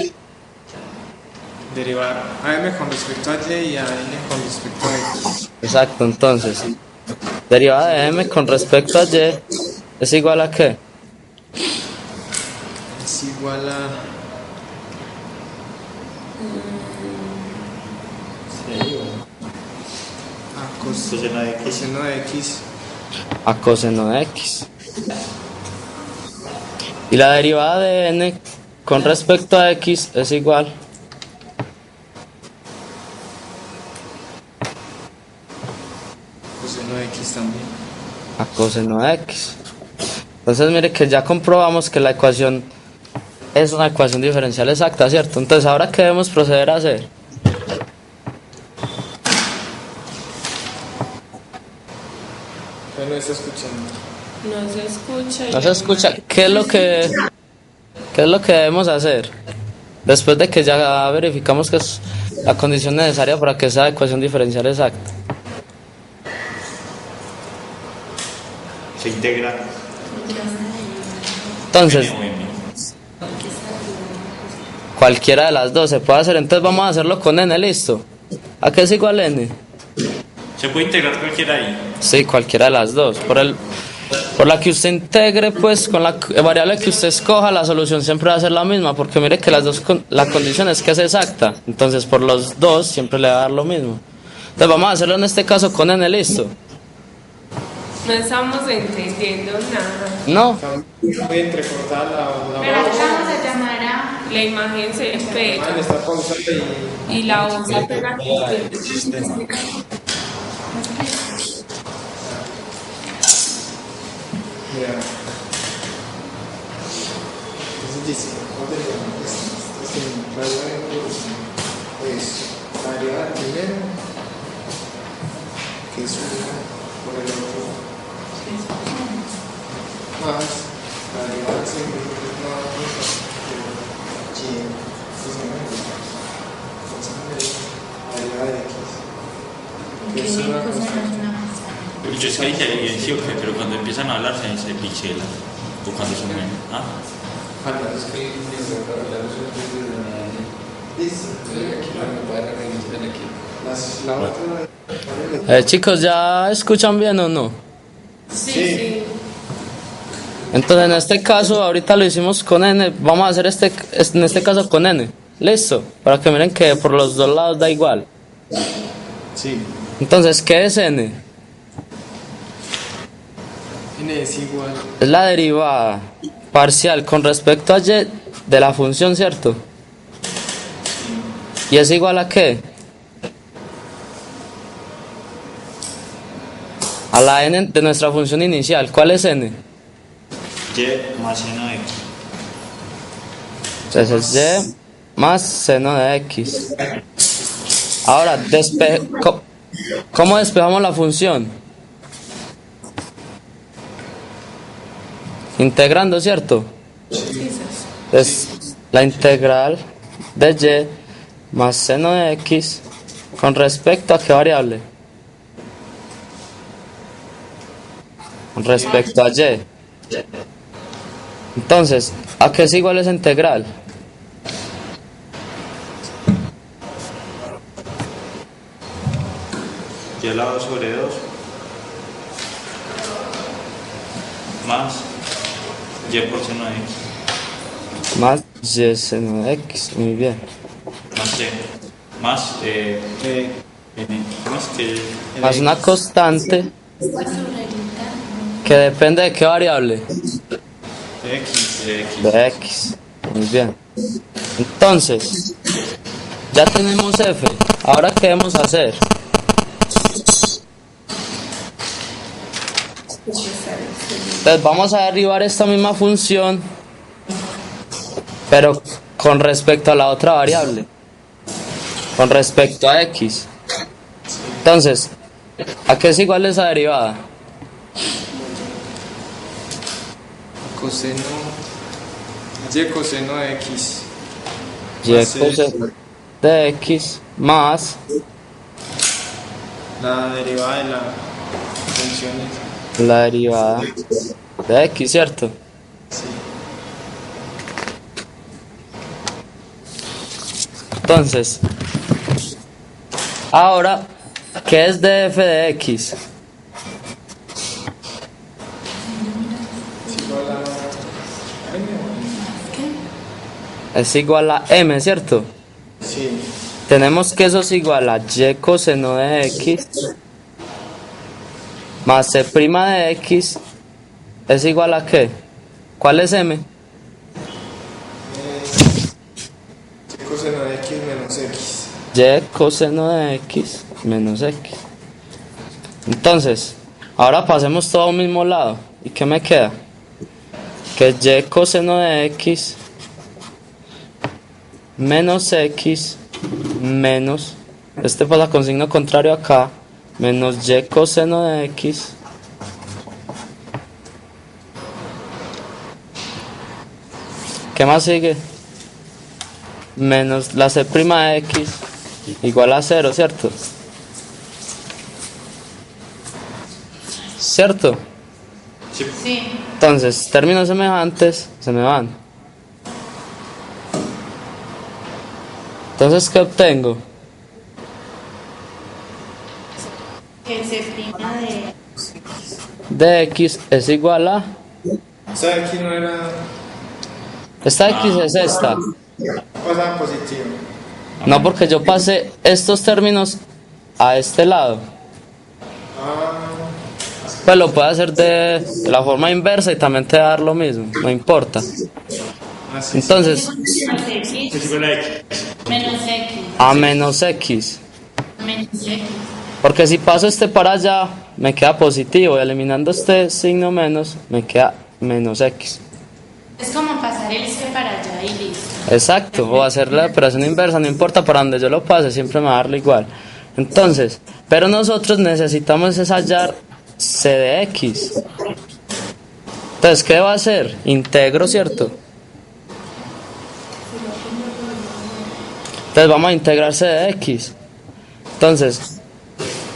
Derivar a M con respecto a Y y a N con respecto a X. Exacto, entonces, derivada de m con respecto a y es igual a ¿qué? Es igual a. A Coseno de x. coseno de X. A coseno de x. Y la derivada de n con respecto a x es igual Coseno de X también. a coseno de x. Entonces mire que ya comprobamos que la ecuación es una ecuación diferencial exacta, ¿cierto? Entonces ahora ¿qué debemos proceder a hacer? Usted no está escuchando. No se escucha. No se escucha. ¿Qué es lo que debemos hacer? Después de que ya verificamos que es la condición necesaria para que sea ecuación diferencial exacta. Se integra. Entonces, N o M. cualquiera de las dos se puede hacer. Entonces vamos a hacerlo con n, ¿listo? ¿A qué es igual n? Se puede integrar cualquiera ahí. Sí, cualquiera de las dos. Por la que usted integre, pues con la variable que usted escoja, la solución siempre va a ser la misma, porque mire que las dos la condición es que es exacta. Entonces por los dos siempre le va a dar lo mismo. Entonces vamos a hacerlo en este caso con n, ¿listo? No estamos entendiendo nada. No, Está muy entrecortada la Pero voz. vamos a llamar a. La imagen se Ah, le pega está pausando y. y la voz se pega. Mira. Entonces dice, la derivada del primero, que es 1 por el otro más la derivada siempre es una cosa que y la derivada de x. Que Es una coseno cosa. es una manzana. Yo es que hay inteligencia, ¿o qué? Pero cuando empiezan a hablar se pichela. O cuando se mueven. ¿Ah? La otra. Chicos, ¿ya escuchan bien o no? Sí, Sí. sí. Entonces en este caso, ahorita lo hicimos con n, vamos a hacer en este caso con n. Listo, para que miren que por los dos lados da igual. Sí. Entonces, ¿qué es n? N es igual. Es la derivada parcial con respecto a y de la función, ¿cierto? ¿Y es igual a qué? A la n de nuestra función inicial. ¿Cuál es n? Y más seno de x. Entonces es y más seno de x. Ahora, ¿cómo despejamos la función? Integrando, ¿cierto? Es la integral de y más seno de x con respecto a qué variable? Con respecto a y. Entonces, ¿a qué es igual esa integral? Y al lado sobre 2 más y por seno de x. Más y seno de x, muy bien. Más y. Más, ¿cómo es que? Más una constante que depende de qué variable? De x. De x. De x, muy bien. Entonces, ya tenemos f. Ahora, ¿qué debemos hacer? Entonces vamos a derivar esta misma función, pero con respecto a la otra variable, con respecto a x. Entonces, ¿a qué es igual esa derivada? Coseno. Y coseno de x. Y coseno de x más La derivada de la función es. la derivada de x, ¿cierto? Entonces, ahora, ¿qué es df de x? Es igual a m, ¿cierto? Sí. Tenemos que eso es igual a y coseno de x más c' de x es igual a ¿qué? ¿Cuál es m? Y coseno de x menos x. Y coseno de x menos x. Entonces, ahora pasemos todo a un mismo lado. ¿Y qué me queda? Que y coseno de x menos x menos, este pasa con signo contrario acá, menos y coseno de x ¿qué más sigue? Menos la c' de x igual a 0, ¿cierto? ¿Cierto? Sí. Entonces, términos semejantes se me van. Entonces, ¿qué obtengo? Que se prima De x es igual a... O sea, aquí no era. Esta x es esta. Pasaba positivo. No, porque yo pasé estos términos a este lado. Pues lo puedo hacer de la forma inversa y también te va a dar lo mismo. No importa. Entonces, Es igual a x. menos x. a menos x. Menos x. Porque si paso este para allá, me queda positivo. Y eliminando este signo menos, me queda menos x. Es como pasar el c para allá y listo. Exacto, o hacer la operación inversa, no importa para donde yo lo pase, siempre me va a darle igual. Entonces, pero nosotros necesitamos es hallar c de x. Entonces, ¿qué va a hacer? Integro, ¿cierto? Entonces vamos a integrar c de x. Entonces,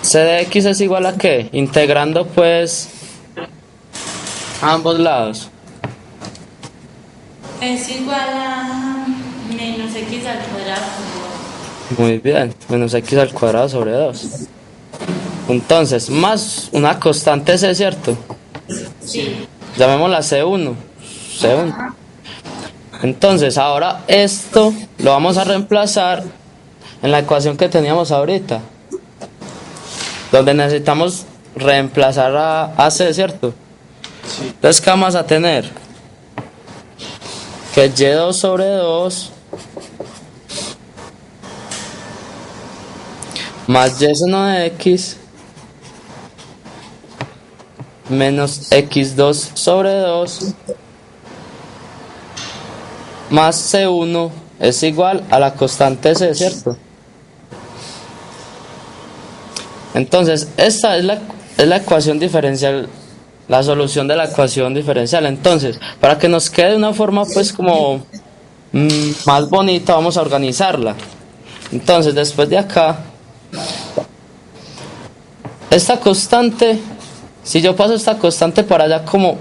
c de x es igual a ¿qué? Integrando pues a ambos lados. Es igual a menos x al cuadrado. Muy bien, menos x al cuadrado sobre 2. Entonces, más una constante c, ¿cierto? Sí. Llamémosla C1. C1. Entonces, ahora esto lo vamos a reemplazar en la ecuación que teníamos ahorita, donde necesitamos reemplazar a C, ¿cierto? Sí. Entonces, ¿qué vamos a tener? Que y2 sobre 2 más y seno de x menos x2 sobre 2 más C1 es igual a la constante C, ¿cierto? Entonces, esta es la ecuación diferencial, la solución de la ecuación diferencial. Entonces, para que nos quede de una forma pues como más bonita, vamos a organizarla. Entonces, después de acá, esta constante, si yo paso esta constante para allá como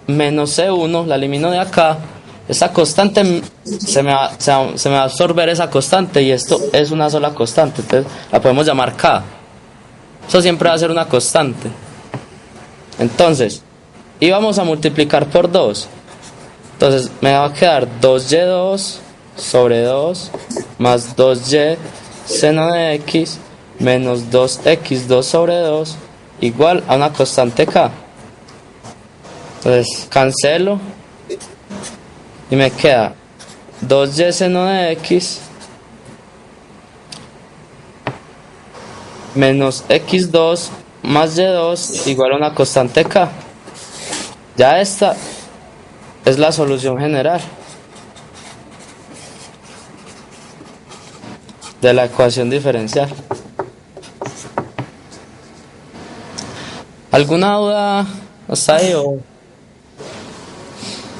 menos C1, la elimino de acá, esta constante se me va a absorber esa constante y esto es una sola constante, entonces la podemos llamar K. Eso siempre va a ser una constante. Entonces, y vamos a multiplicar por 2. Entonces me va a quedar 2y2 sobre 2 más 2y seno de x menos 2x2 sobre 2 igual a una constante K. Entonces cancelo y me queda 2y seno de x menos x2 más y2 igual a una constante K. Ya esta es la solución general de la ecuación diferencial. ¿Alguna duda hasta ahí? ¿O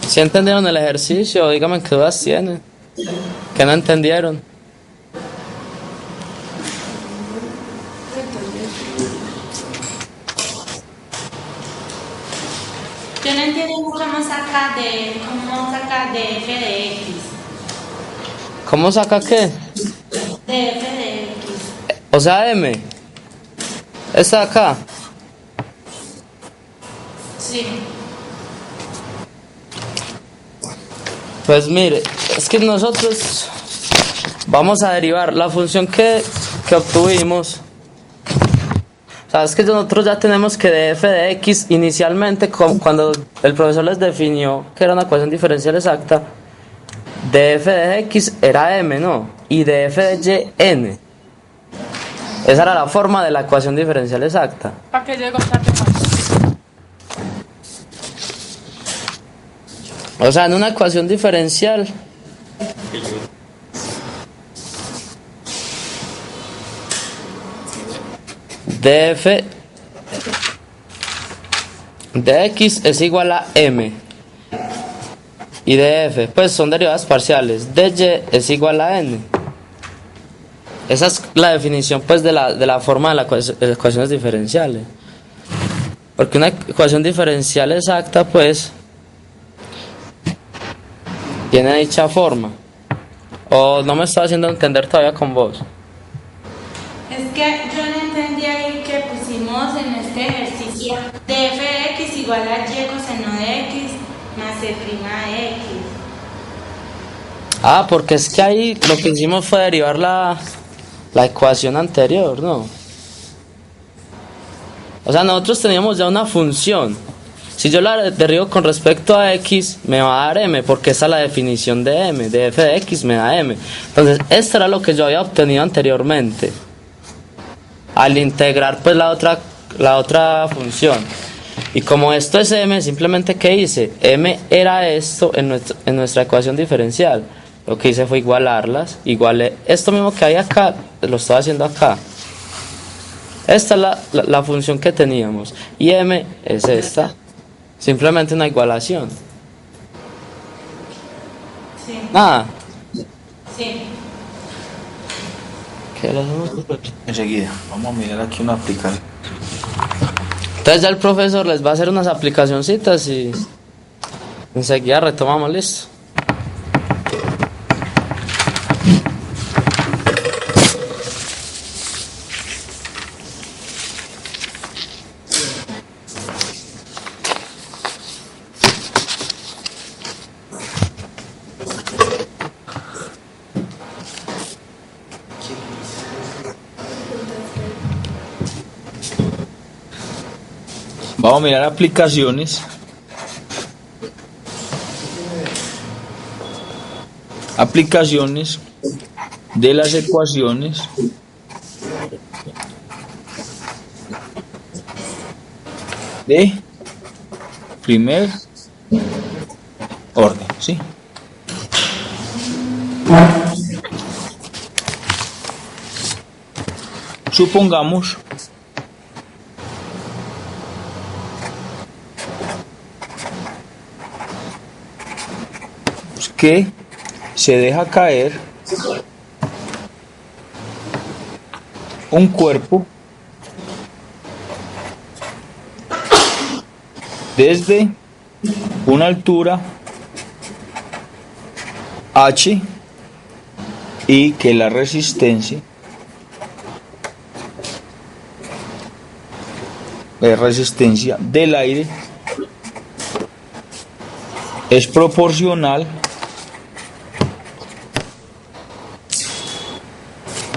si entendieron el ejercicio? Díganme qué dudas tienen, que no entendieron. Yo no entiendo cómo sacar de f de x. ¿Cómo saca qué? De f de x. O sea, m. Esta de acá. Sí. Pues mire, es que nosotros vamos a derivar la función que obtuvimos. O sea, es que nosotros ya tenemos que de f de x inicialmente, cuando el profesor les definió que era una ecuación diferencial exacta, de f de x era m, ¿no? Y de f de y, n. Esa era la forma de la ecuación diferencial exacta. ¿Para qué llegó tarde? O sea, en una ecuación diferencial df de x es igual a m y de f pues son derivadas parciales, de y es igual a n. Esa es la definición pues de la forma de las ecuaciones diferenciales, porque una ecuación diferencial exacta pues tiene dicha forma. O no me estoy haciendo entender todavía con vos. Es que yo no entendí ahí que pusimos en este ejercicio de f de x igual a y coseno de x más c' de x. Ah, porque es que ahí lo que hicimos fue derivar la ecuación anterior, ¿no? O sea, nosotros teníamos ya una función. Si yo la derivo con respecto a x, me va a dar m, porque esa es la definición de m. De f de x me da m. Entonces, esto era lo que yo había obtenido anteriormente, al integrar pues la otra función. Y como esto es m, simplemente ¿qué hice? M era esto en nuestra ecuación diferencial. Lo que hice fue igualarlas. Igualé esto mismo que hay acá, lo estoy haciendo acá. Esta es la función que teníamos. Y m es esta. Simplemente una igualación. Sí. Nada. Sí. ¿Qué lo hacemos? Enseguida, vamos a mirar aquí una aplicación. Entonces ya el profesor les va a hacer unas aplicacioncitas y enseguida retomamos, listo. Vamos a mirar aplicaciones. Aplicaciones de las ecuaciones de primer orden, ¿sí? Supongamos que se deja caer un cuerpo desde una altura h y que la resistencia del aire es proporcional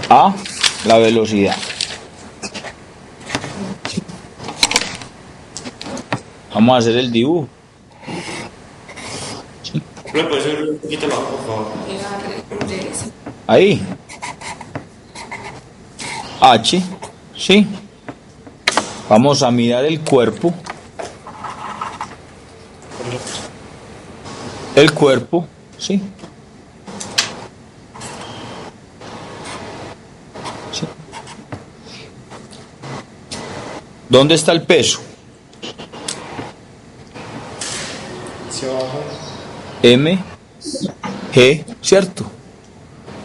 a la velocidad. Vamos a hacer el dibujo. ¿Le puedes subir un poquito la voz, por favor? Ahí. H, ¿sí? Vamos a mirar el cuerpo. El cuerpo, ¿sí? Sí. ¿Dónde está el peso? Hacia abajo. M, G, ¿cierto?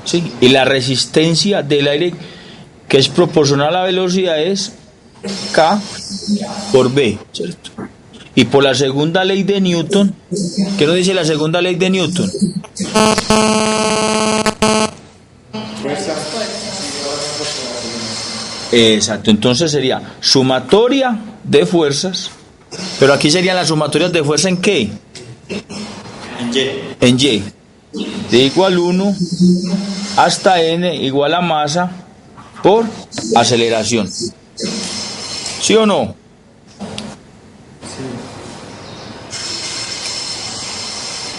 Sí. Y la resistencia del aire, que es proporcional a la velocidad, es K por B, ¿cierto? Y por la segunda ley de Newton, ¿qué nos dice la segunda ley de Newton? Fuerza. Exacto, entonces sería sumatoria de fuerzas, pero aquí serían las sumatorias de fuerza ¿en qué? En Y. En Y. De igual 1 hasta n igual a masa por aceleración. ¿Sí o no?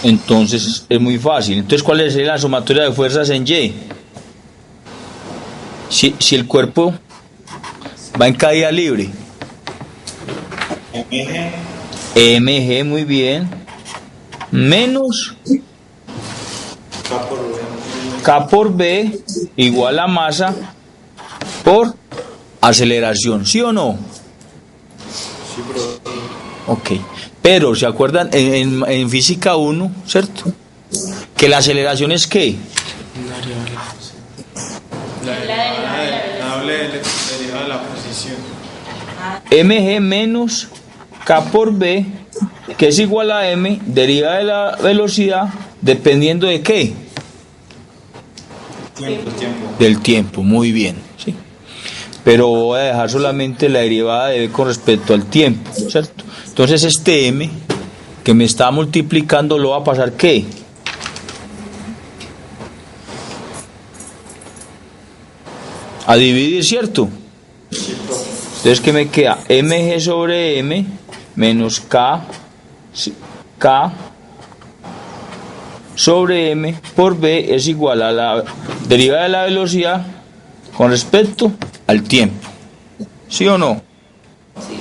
Entonces es muy fácil. Entonces, ¿cuál sería la sumatoria de fuerzas en Y? Si el cuerpo va en caída libre. MG. mg, muy bien. Menos K por B. K por B igual a masa por aceleración. ¿Sí o no? Sí, pero... Ok. Pero, ¿se acuerdan en física 1, ¿cierto? Que la aceleración es ¿qué? La doble derivada de la posición. mg menos K por B, que es igual a m, derivada de la velocidad, dependiendo de ¿qué? Tiempo. Del tiempo, muy bien, ¿sí? Pero voy a dejar solamente la derivada de b con respecto al tiempo, ¿cierto? Entonces este m que me está multiplicando lo va a pasar ¿qué? A dividir, ¿cierto? Entonces ¿qué me queda? mg sobre m menos k sobre m por b es igual a la derivada de la velocidad con respecto al tiempo. ¿Sí o no? Sí.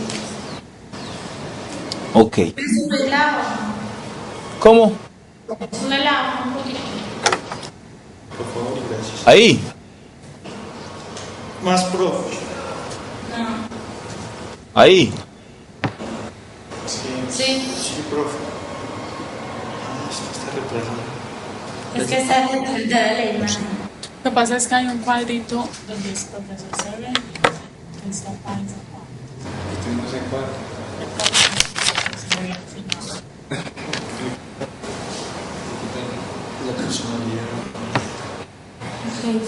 Ok. Sube la hoja. ¿Cómo? Sube la hoja un poquito. Por favor y gracias. Ahí. Más profe. No, Ahí. Sí, Sí, profe. Esto está retrasado. es que está retrasada la imagen. Lo que pasa es que hay un cuadrito donde el profesor se ve. Está acá, está acá. Estoy no sé cuál. El cuadrito se ve al final. La personalidad. Ok, 58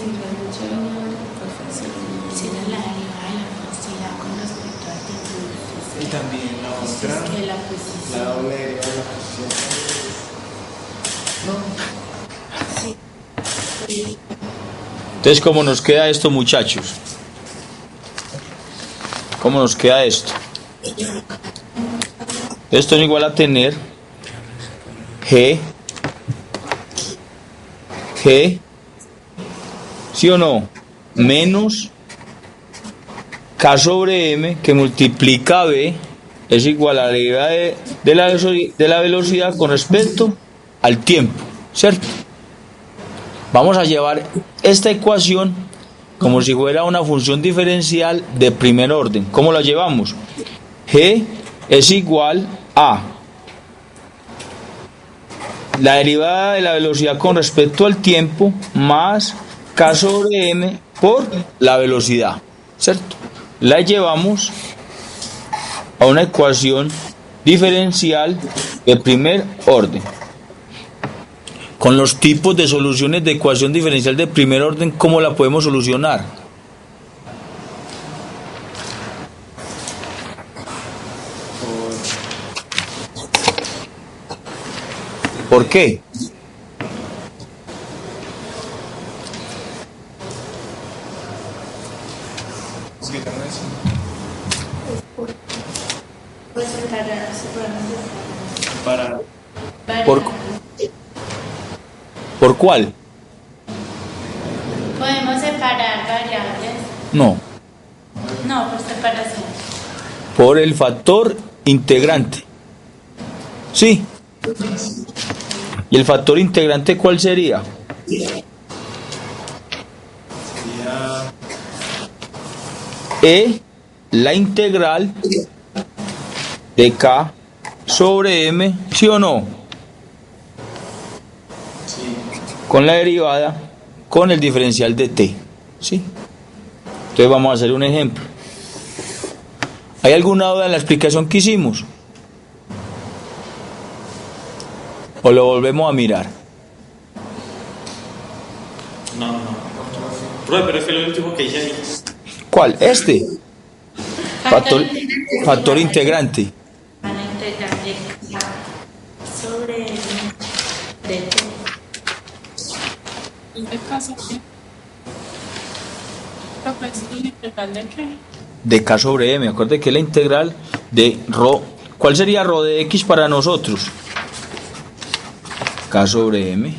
años, profesor. Será la derivada de la velocidad con respecto al tiempo. Y también la otra. Es que la posición. La doble derivada de la posición. Entonces, ¿cómo nos queda esto, muchachos? ¿Cómo nos queda esto? Esto es igual a tener G, ¿sí o no? Menos K sobre M que multiplica B es igual a la derivada de la velocidad con respecto al tiempo, ¿cierto? Vamos a llevar esta ecuación como si fuera una función diferencial de primer orden. ¿Cómo la llevamos? G es igual a la derivada de la velocidad con respecto al tiempo más K sobre M por la velocidad, ¿cierto? La llevamos a una ecuación diferencial de primer orden. Con los tipos de soluciones de ecuación diferencial de primer orden, ¿cómo la podemos solucionar? ¿Por qué? Es que también es. Pues separarse, podemos Para. ¿Por cuál? podemos separar variables. No, No, por separación. por el factor integrante. ¿Sí? ¿Y el factor integrante cuál sería? Sería. La integral de K sobre M, ¿sí o no? Sí. Con la derivada con el diferencial de T, ¿sí? Entonces vamos a hacer un ejemplo. ¿Hay alguna duda en la explicación que hicimos? ¿O lo volvemos a mirar? No. Profe, pero es que lo último que hice ahí. ¿Cuál? Este. Factor integrante. Van a integrar de K sobre de T. ¿En qué caso qué? Profe, ¿es la integral de qué? De K sobre M. Acuérdate que es la integral de ρ. ¿Cuál sería ρ de X para nosotros? K sobre M.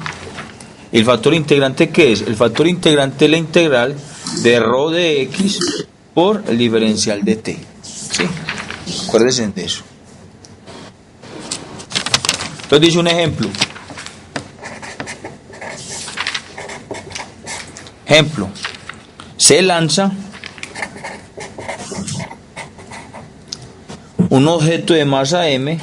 ¿El factor integrante qué es? El factor integrante es la integral de ρ de X por el diferencial de T. ¿Sí? Acuérdense de eso. Entonces dice un ejemplo. Ejemplo. Se lanza un objeto de masa M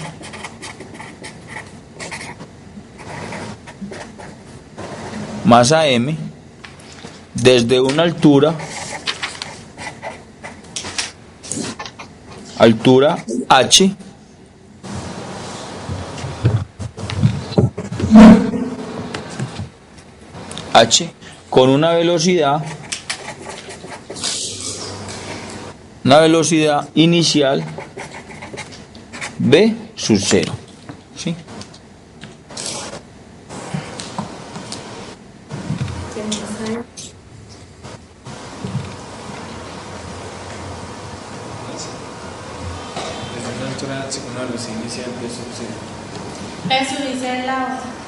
desde una altura H con una velocidad inicial v sub 0, ¿sí? Desde una altura según la velocidad inicial de sub 0. Eso dice la otra.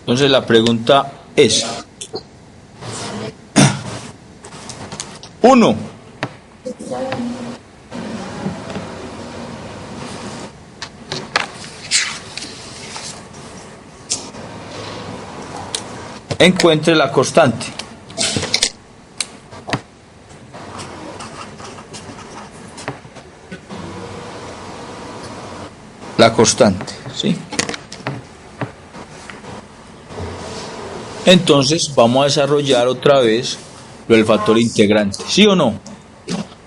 Entonces la pregunta es: 1. Encuentre la constante. La constante, ¿sí? Entonces vamos a desarrollar otra vez lo del factor integrante, ¿sí o no?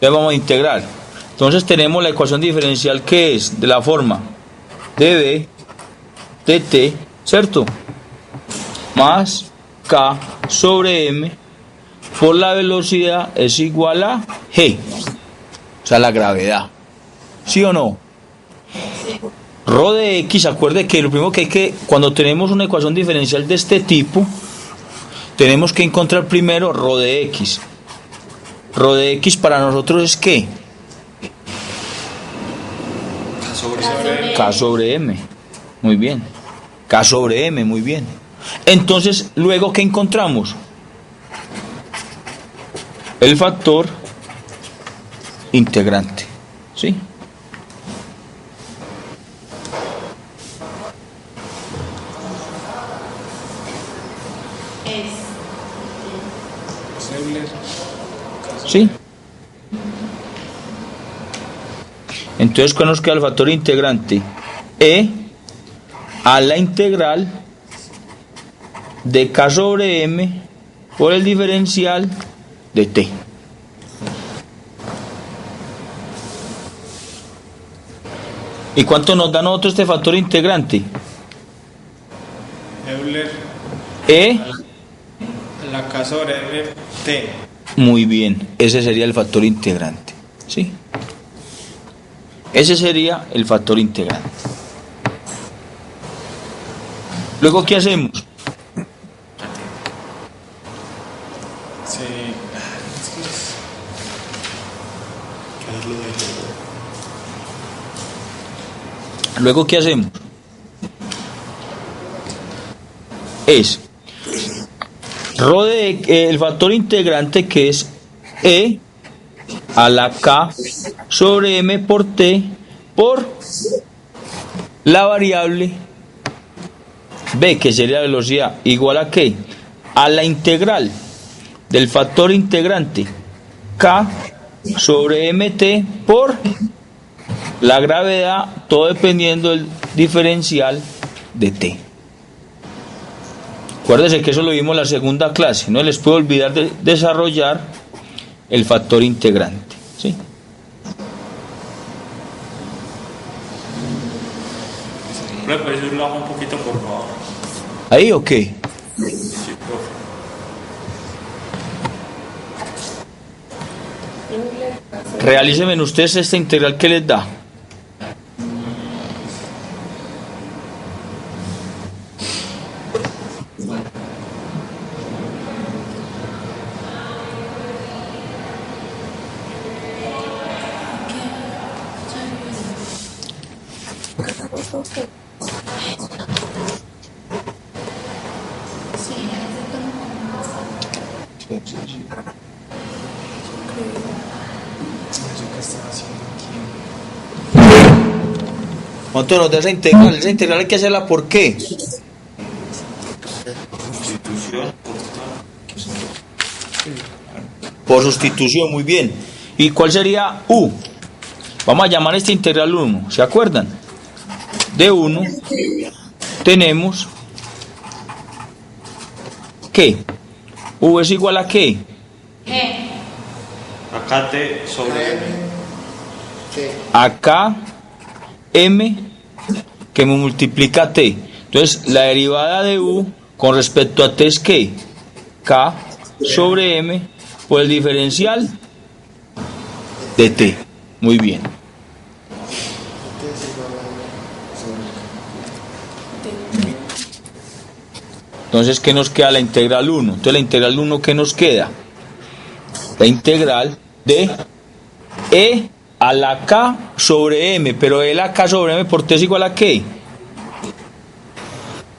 Ya vamos a integrar. Entonces tenemos la ecuación diferencial que es de la forma dB dt, ¿cierto? Más K sobre M por la velocidad es igual a G, o sea, la gravedad, ¿sí o no? Rho de X, acuerde que lo primero que hay que, cuando tenemos una ecuación diferencial de este tipo, tenemos que encontrar primero Rho de X. Rho de X para nosotros es ¿qué? K sobre M. Muy bien. K sobre M, muy bien. Entonces, luego, ¿qué encontramos? El factor integrante. ¿Sí? ¿Sí? Entonces, ¿cuál nos queda el factor integrante? E a la integral de K sobre M por el diferencial de T. ¿Y cuánto nos da a nosotros este factor integrante? Euler, E. la K sobre M, T. Muy bien, ese sería el factor integrante, ¿sí? Ese sería el factor integrante. Luego, ¿qué hacemos? Sí. Luego, ¿qué hacemos? Es Rho de el factor integrante, que es E a la K sobre M por T por la variable B, que sería la velocidad, igual a ¿qué? A la integral del factor integrante K sobre MT por la gravedad, todo dependiendo del diferencial de T. Acuérdense que eso lo vimos en la segunda clase, no les puedo olvidar de desarrollar el factor integrante, ¿sí? ¿Puedes subirlo un poquito, por favor? ¿Ahí o qué? Sí, profe. Realícenme ustedes esta integral que les da. ¿Cuánto nos da esa integral? Esa integral hay que hacerla ¿por qué? Sustitución. Por sustitución, muy bien. ¿Y cuál sería U? Vamos a llamar esta integral 1, ¿se acuerdan? De 1 tenemos ¿qué? U es igual a ¿qué? G. Acá T sobre M. Acá M que me multiplica T. Entonces la derivada de U con respecto a T es ¿qué? K sobre M por el diferencial de T. Muy bien. Entonces, ¿qué nos queda? La integral 1. Entonces, la integral 1, ¿qué nos queda? La integral de E a la K sobre M. Pero E a la K sobre M por T es igual a ¿qué?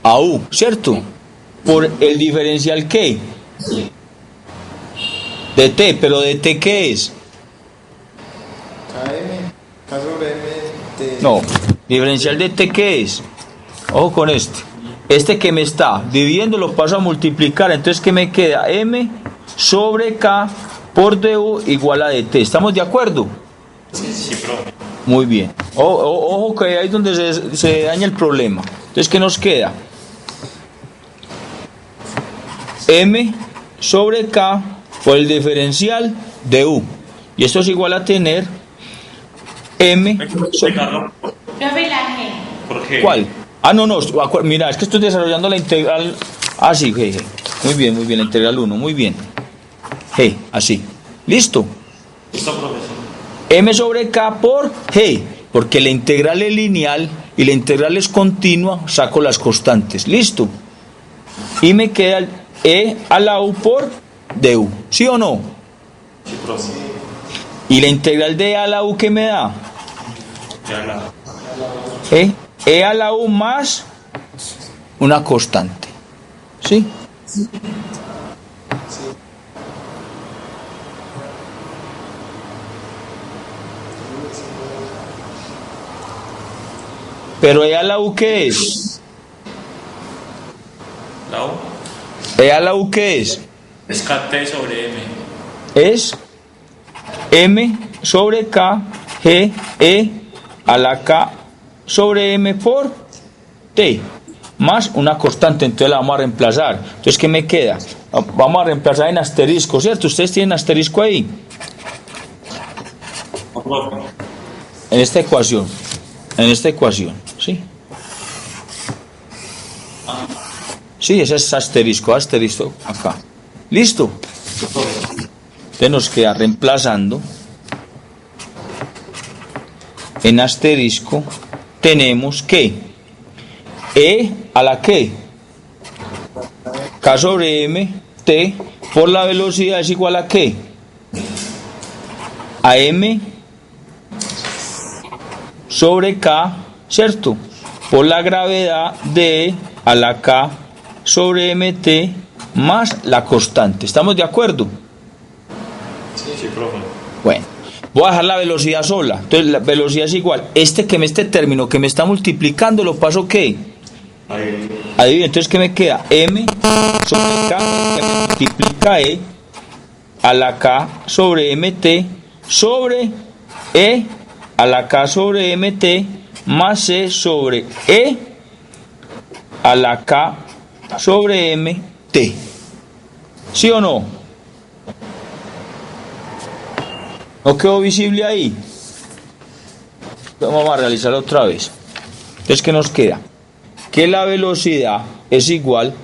A U, ¿cierto? por el diferencial ¿qué? De t, pero de t ¿qué es? KM, K sobre M de... No, diferencial de t ¿qué es? Ojo con este. Este que me está dividiendo lo paso a multiplicar, entonces ¿qué me queda? M sobre K por du igual a dt. ¿Estamos de acuerdo? Sí, profe. Muy bien. Ojo que ahí es donde se daña el problema. Entonces, ¿qué nos queda? M sobre K por el diferencial de U. Y esto es igual a tener M sobre... Profe, la G. ¿Por qué? ¿Cuál? Ah, no, mira, es que estoy desarrollando la integral. Ah, sí, G. Muy bien, la integral 1, muy bien. G, así. ¿Listo? Listo, profesor. M sobre K por G, porque la integral es lineal y la integral es continua, saco las constantes. ¿Listo? Y me queda el E a la U por du. ¿Sí o no? Sí, profe. ¿Y la integral de E a la U qué me da? Ya la... E a la U más una constante. ¿Sí? Pero E a la U ¿qué es? La U E a la U ¿qué es? es KT sobre M. Es M sobre K G E a la K sobre M por T más una constante, entonces la vamos a reemplazar. Entonces, ¿qué me queda? Vamos a reemplazar en asterisco, ¿cierto? ¿Ustedes tienen asterisco ahí? No, profe. En esta ecuación, ¿sí? Sí, ese es asterisco acá. ¿Listo? Entonces nos queda reemplazando en asterisco tenemos que E a la que K sobre M T por la velocidad es igual a ¿qué? A M sobre K, ¿cierto? Por la gravedad de E a la K sobre MT más la constante. ¿Estamos de acuerdo? Sí, profe. Bueno, voy a dejar la velocidad sola. Entonces la velocidad es igual. Este término que me está multiplicando lo paso ¿qué? Ahí, entonces ¿qué me queda? M sobre K que me multiplica E a la K sobre MT sobre E a la K sobre MT más C sobre E a la K sobre MT. ¿Sí o no? ¿No quedó visible ahí? Vamos a realizarlo otra vez. Entonces, ¿qué nos queda? Que la velocidad es igual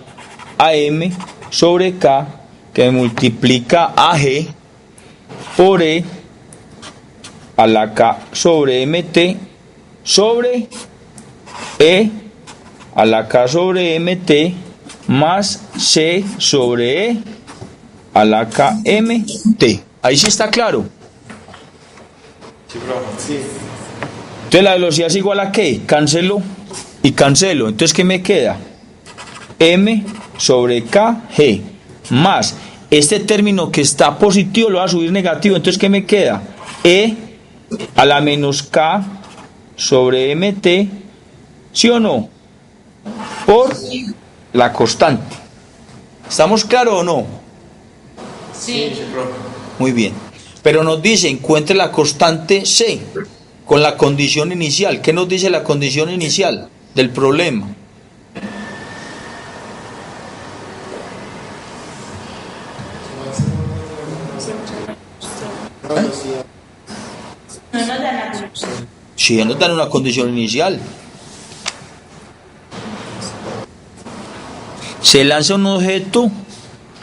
a M sobre K que multiplica a G por E a la K sobre MT sobre E a la K sobre MT más C sobre E a la K MT. Ahí sí está claro. Sí, profe. Sí. Entonces la velocidad es igual a ¿qué? Cancelo y cancelo. Entonces ¿qué me queda? M sobre KG más este término que está positivo lo va a subir negativo. Entonces ¿qué me queda? E a la menos K sobre MT, ¿sí o no? Por la constante. ¿Estamos claros o no? Sí, profe. Muy bien. Pero nos dice, encuentre la constante C con la condición inicial. ¿Qué nos dice la condición inicial del problema? No nos dan la condición. Si nos dan una condición inicial. Se lanza un objeto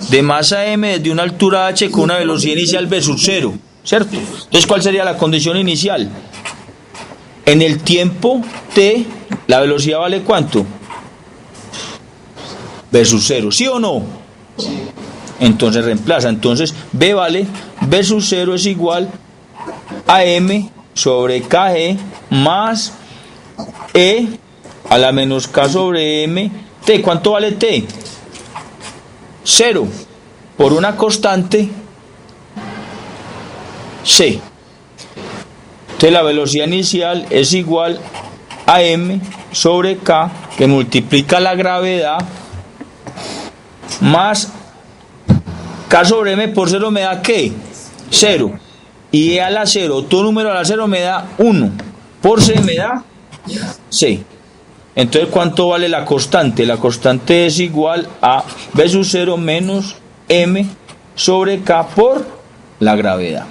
de masa m desde una altura h con una velocidad inicial versus 0, ¿cierto? Entonces, ¿cuál sería la condición inicial? En el tiempo t, la velocidad vale ¿cuánto? Versus 0, ¿sí o no? Entonces reemplaza, entonces b vale versus 0 es igual a m sobre kg más e a la menos k sobre m t. ¿Cuánto vale t? 0 por una constante c. Entonces la velocidad inicial es igual a m sobre k, que multiplica la gravedad, más k sobre m por 0 me da ¿qué? 0. Y e a la 0, todo número a la 0 me da 1. Por c me da c. Entonces, ¿cuánto vale la constante? La constante es igual a v sub 0 menos m sobre k por la gravedad.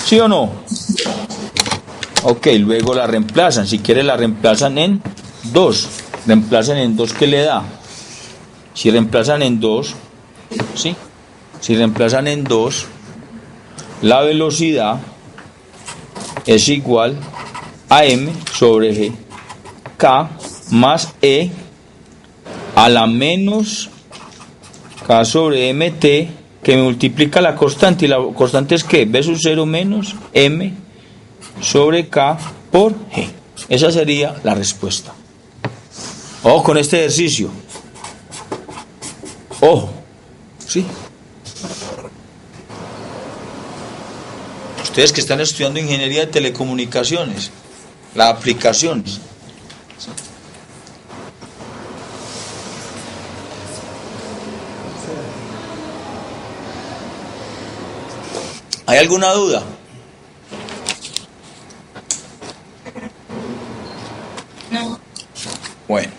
¿Sí o no? Ok, luego la reemplazan. Si quiere la reemplazan en 2. Reemplazan en 2, ¿qué le da? Si reemplazan en 2, ¿sí? Si reemplazan en 2, la velocidad es igual a m sobre g k más e a la menos k sobre mt, que multiplica la constante, y la constante es que v sub 0 menos m sobre k por g. Esa sería la respuesta. Ojo con este ejercicio. Ojo. ¿Sí? Ustedes que están estudiando ingeniería de telecomunicaciones, las aplicaciones. ¿Hay alguna duda? No. Bueno.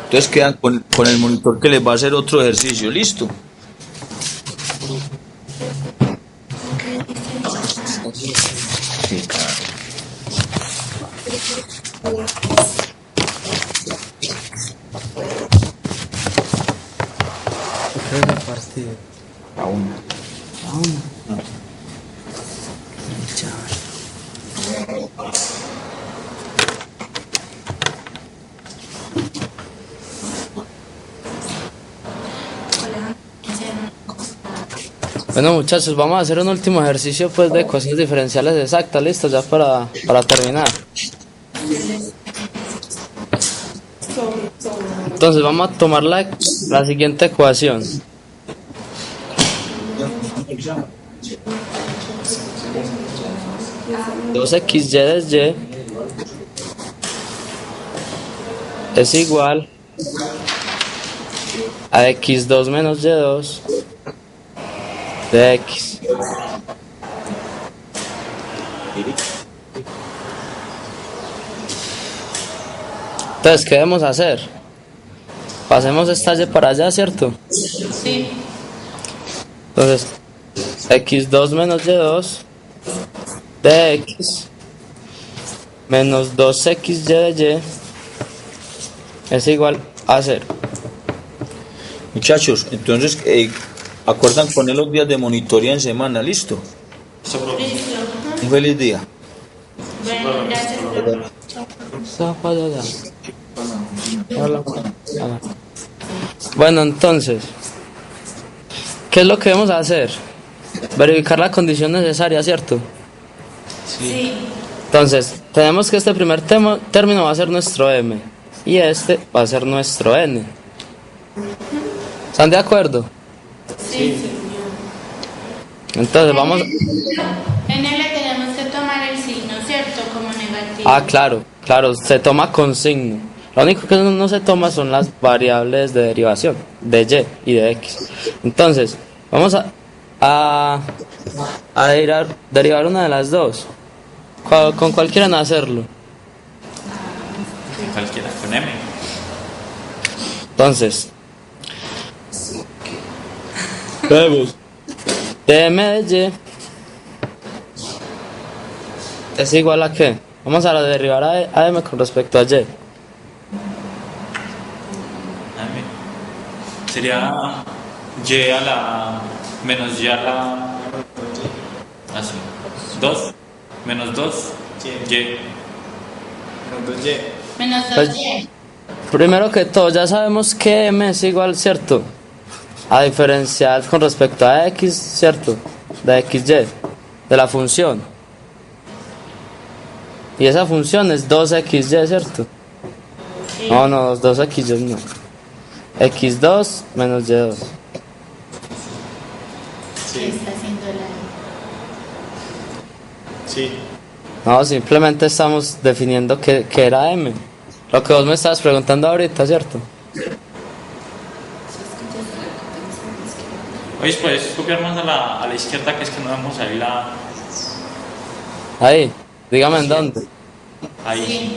Entonces quedan con el monitor que les va a hacer otro ejercicio. ¿Listo? Sí, claro. A una. Bueno, muchachos, vamos a hacer un último ejercicio pues de ecuaciones diferenciales exactas, listo, ya para terminar. Entonces vamos a tomar la siguiente ecuación. Dos x y de y es igual a x2 menos y2 de x. Entonces, ¿qué debemos hacer? Pasemos esta y para allá, ¿cierto? Sí. Entonces, x2 menos y2 de x menos 2xy de y es igual a 0. Muchachos, entonces, acuerdan poner los días de monitoría en semana, ¿listo? Listo. Un feliz día. Bueno, gracias. Bueno, entonces, ¿qué es lo que debemos hacer? Verificar la condición necesaria, ¿cierto? Sí. Entonces, tenemos que este primer término va a ser nuestro m y este va a ser nuestro n. ¿Están de acuerdo? Sí. Entonces vamos... En él le tenemos que tomar el signo, ¿cierto? Como negativo. Ah, claro, se toma con signo. Lo único que no se toma son las variables de derivación, de y y de x. Entonces, vamos a derivar una de las dos. ¿Con cuál quieren hacerlo? Cualquiera, con M. Entonces, vemos dm de y es igual a ¿qué? Vamos a derivar a m con respecto a y. M. Sería y a la menos y a la así 2 menos 2 y Menos Pues, 2y. primero que todo, ya sabemos que m es igual, ¿cierto? a diferenciar con respecto a x, ¿cierto? De xy, de la función. Y esa función es 2xy, ¿cierto? No, 2xy no. x2 menos y2. ¿Qué está haciendo la? Sí. No, simplemente estamos definiendo que era m. Lo que vos me estabas preguntando ahorita, ¿cierto? Oye, puedes copiar más a la izquierda, que es que no vemos ahí la... Ahí, dígame en dónde. Ahí, sí.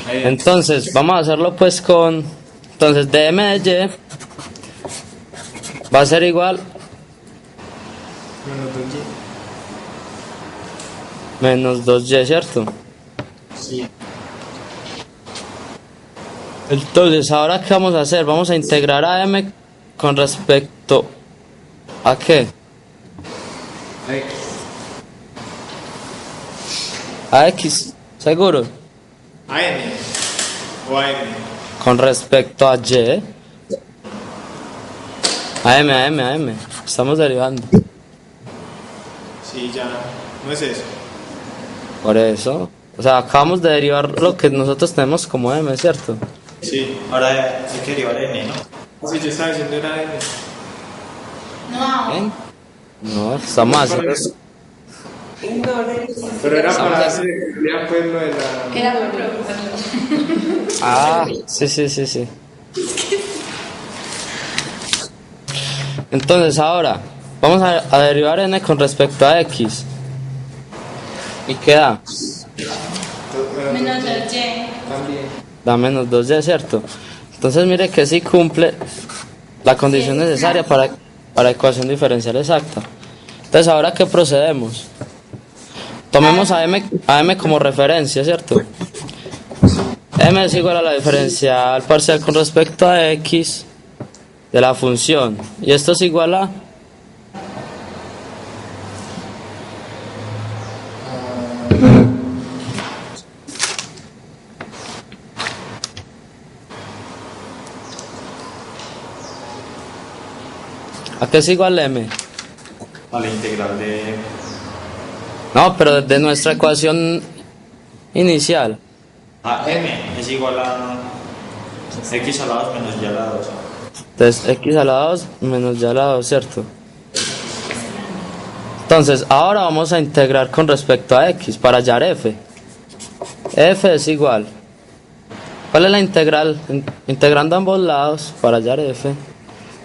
Ahí. Entonces, vamos a hacerlo pues con... Entonces, dm de y va a ser igual Menos 2y. menos 2y, ¿cierto? Sí. Entonces, ¿ahora qué vamos a hacer? Vamos a integrar a m con respecto a qué? A x, ¿seguro? A n o a m. Con respecto a y. A m. Estamos derivando. Sí, ya. No es eso. Por eso. O sea, acabamos de derivar lo que nosotros tenemos como m, ¿cierto? Sí. Ahora hay que derivar n, ¿no? Sí, yo estaba diciendo era n. No. ¿Eh? No, estamos haciendo eso. Pero era para hacer, ya pues lo de la... Era por preguntar. Ah, sí. Entonces ahora, vamos a derivar n con respecto a x. ¿Y qué da? Menos 2y. También. Da menos 2y, ¿cierto? Entonces mire que sí cumple la condición necesaria para ecuación diferencial exacta. Entonces ahora, ¿qué procedemos? Tomemos a m como referencia, ¿cierto? M es igual a la diferencial parcial con respecto a x de la función. Y esto es igual a... ¿A qué es igual m? A la integral de... No, pero de nuestra ecuación inicial. A m es igual a x a la 2 menos y a la 2. Entonces x a la 2 menos y a la 2, ¿cierto? Entonces, ahora vamos a integrar con respecto a x para hallar f. F es igual. ¿Cuál es la integral? Integrando ambos lados para hallar f.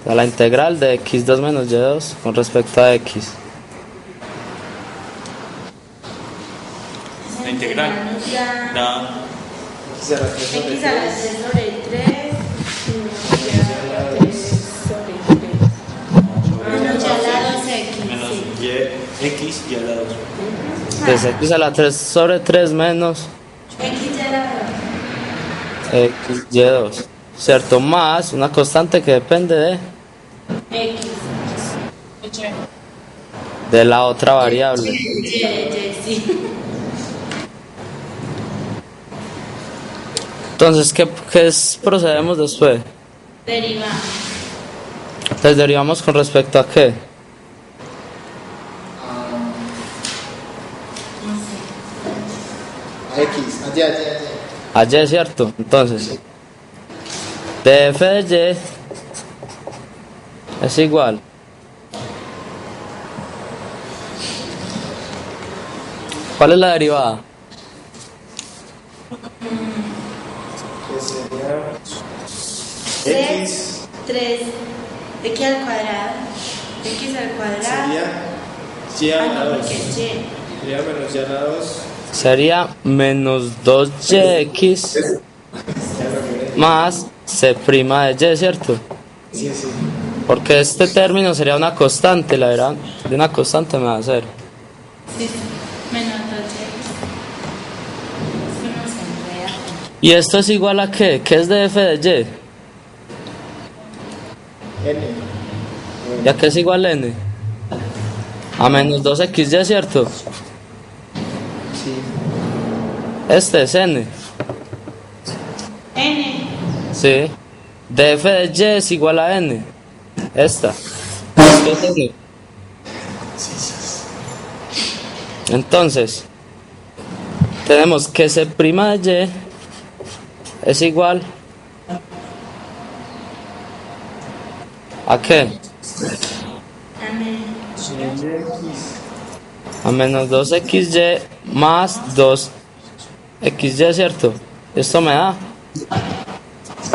A la integral de x2 menos y2 con respecto a x. La integral da X a la 3 sobre X a la 3 sobre 3. Menos ya la 2x. menos Sí. y x y a la 2. Entonces x a la 3 sobre 3 menos X ya la x y2, ¿cierto? Más una constante que depende X. de la otra variable. Sí. Entonces, procedemos después? Deriva. Entonces derivamos con respecto a qué? a X. Allá. A y, ¿cierto? Entonces, df de y es igual ¿cuál es la derivada? Que sería X 3. X al cuadrado. X al cuadrado. sería Y a Ah, la no, 2. porque es Y. Sería menos Y a la 2. Sería menos 2yx más c' de y, ¿cierto? Sí. Porque este término sería una constante, la verdad, de una constante me va a hacer. Sí. Menos 2x. Eso no se enreda. ¿Y esto es igual a qué? ¿Qué es de f de y? N. ¿Y a qué es igual n? A menos 2xy, ¿cierto? Sí. Este es n. N. Sí. df de y es igual a n. Esta. Esto es n. Entonces, tenemos que c' de y es igual ¿a qué? A menos 2xy más 2xy, ¿cierto? Esto me da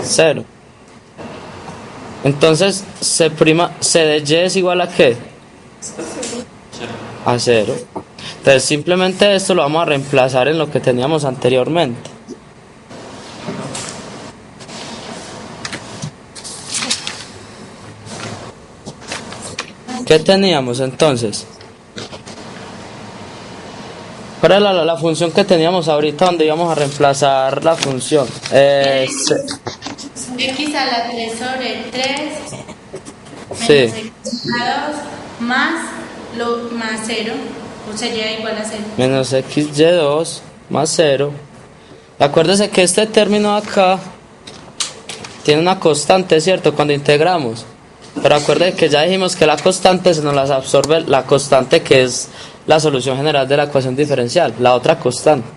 0. Entonces, c' de y es igual a ¿qué? A 0. Entonces, simplemente esto lo vamos a reemplazar en lo que teníamos anteriormente. ¿Qué teníamos entonces? ¿Cuál era la función que teníamos ahorita donde íbamos a reemplazar la función? X a la 3 sobre 3 Sí. menos X a la 2 más 0, o sería igual a 0. Menos xy2 más 0. Acuérdese que este término acá tiene una constante, ¿cierto? Cuando integramos. Pero acuérdese que ya dijimos que la constante se nos las absorbe la constante que es la solución general de la ecuación diferencial, la otra constante.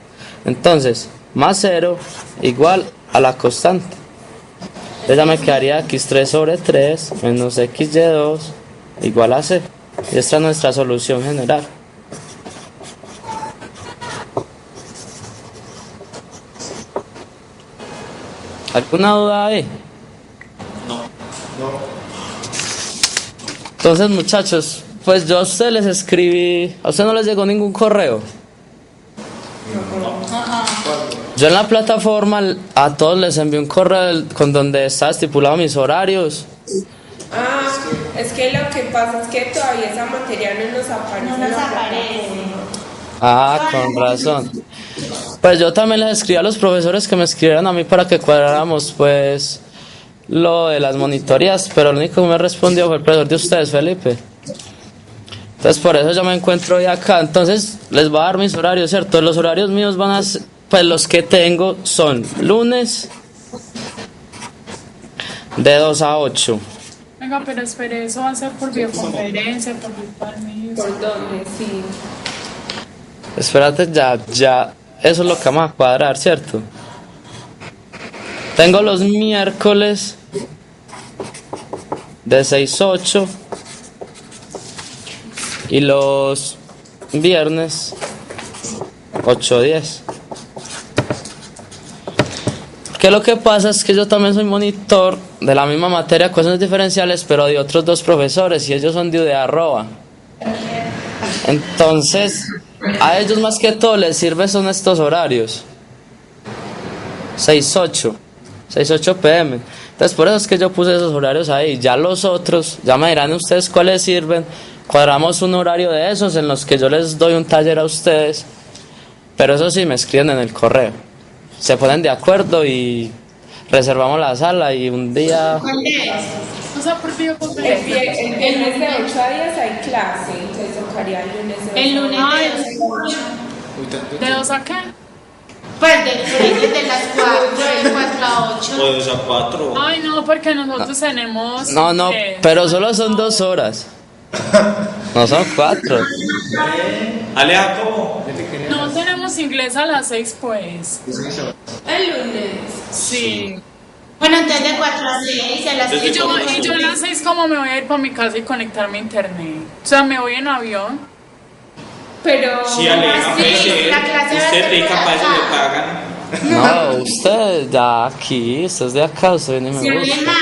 Entonces, más 0 igual a la constante. Entonces ya me quedaría x3 sobre 3 menos xy2 igual a c. Y esta es nuestra solución general. ¿Alguna duda ahí? No. Entonces, muchachos, pues yo a ustedes les escribí, a ustedes no les llegó ningún correo. Yo en la plataforma a todos les envié un correo con donde está estipulado mis horarios. Ah, es que lo que pasa es que todavía esa materia no nos aparece. No en nos la aparece. Ah, con razón. Pues yo también les escribí a los profesores que me escribieran a mí para que cuadráramos pues lo de las monitorías, pero el único que me respondió fue el profesor de ustedes, Felipe. Entonces por eso yo me encuentro hoy acá. Entonces les voy a dar mis horarios, ¿cierto? Los horarios míos van a ser, pues los que tengo son lunes de 2 a 8. Venga, pero espere, eso va a ser por videoconferencia, por virtual medio. ¿Por dónde? Sí. Espérate, ya, eso es lo que vamos a cuadrar, ¿cierto? Tengo los miércoles de 6 a 8 y los viernes 8 a 10. Que lo que pasa es que yo también soy monitor de la misma materia, ecuaciones diferenciales, pero de otros dos profesores y ellos son de UdeArroba. Entonces, a ellos más que todo les sirve son estos horarios. 6-8 p.m. Entonces por eso es que yo puse esos horarios ahí. Ya los otros, ya me dirán ustedes cuáles sirven. Cuadramos un horario de esos en los que yo les doy un taller a ustedes. Pero eso sí, me escriben en el correo. Se ponen de acuerdo y reservamos la sala y un día... O sea, por videoconferencia. El viernes de 8 a 10 hay clase, entonces tocaría el lunes de 8 El lunes Ay, de 8. ¿De 2 a qué? Pues de las 4, de 4 a 8. O de 2 a 4. Ay, no, porque nosotros tenemos... No, pero solo son 2 horas. No son 4. Alea, ¿cómo? No tenemos inglés a las 6, pues. El lunes. Sí. Bueno, entonces de 4 a 6, a las Desde 6. Y yo a las 6 como me voy a ir para mi casa y conectarme a internet. O sea, me voy en avión. Pero. Sí, Alea, Sí, la clase va a usted ser rica, por para eso acá. le pagan. No, usted de aquí, usted es de acá, usted viene y me Se busca. oye más.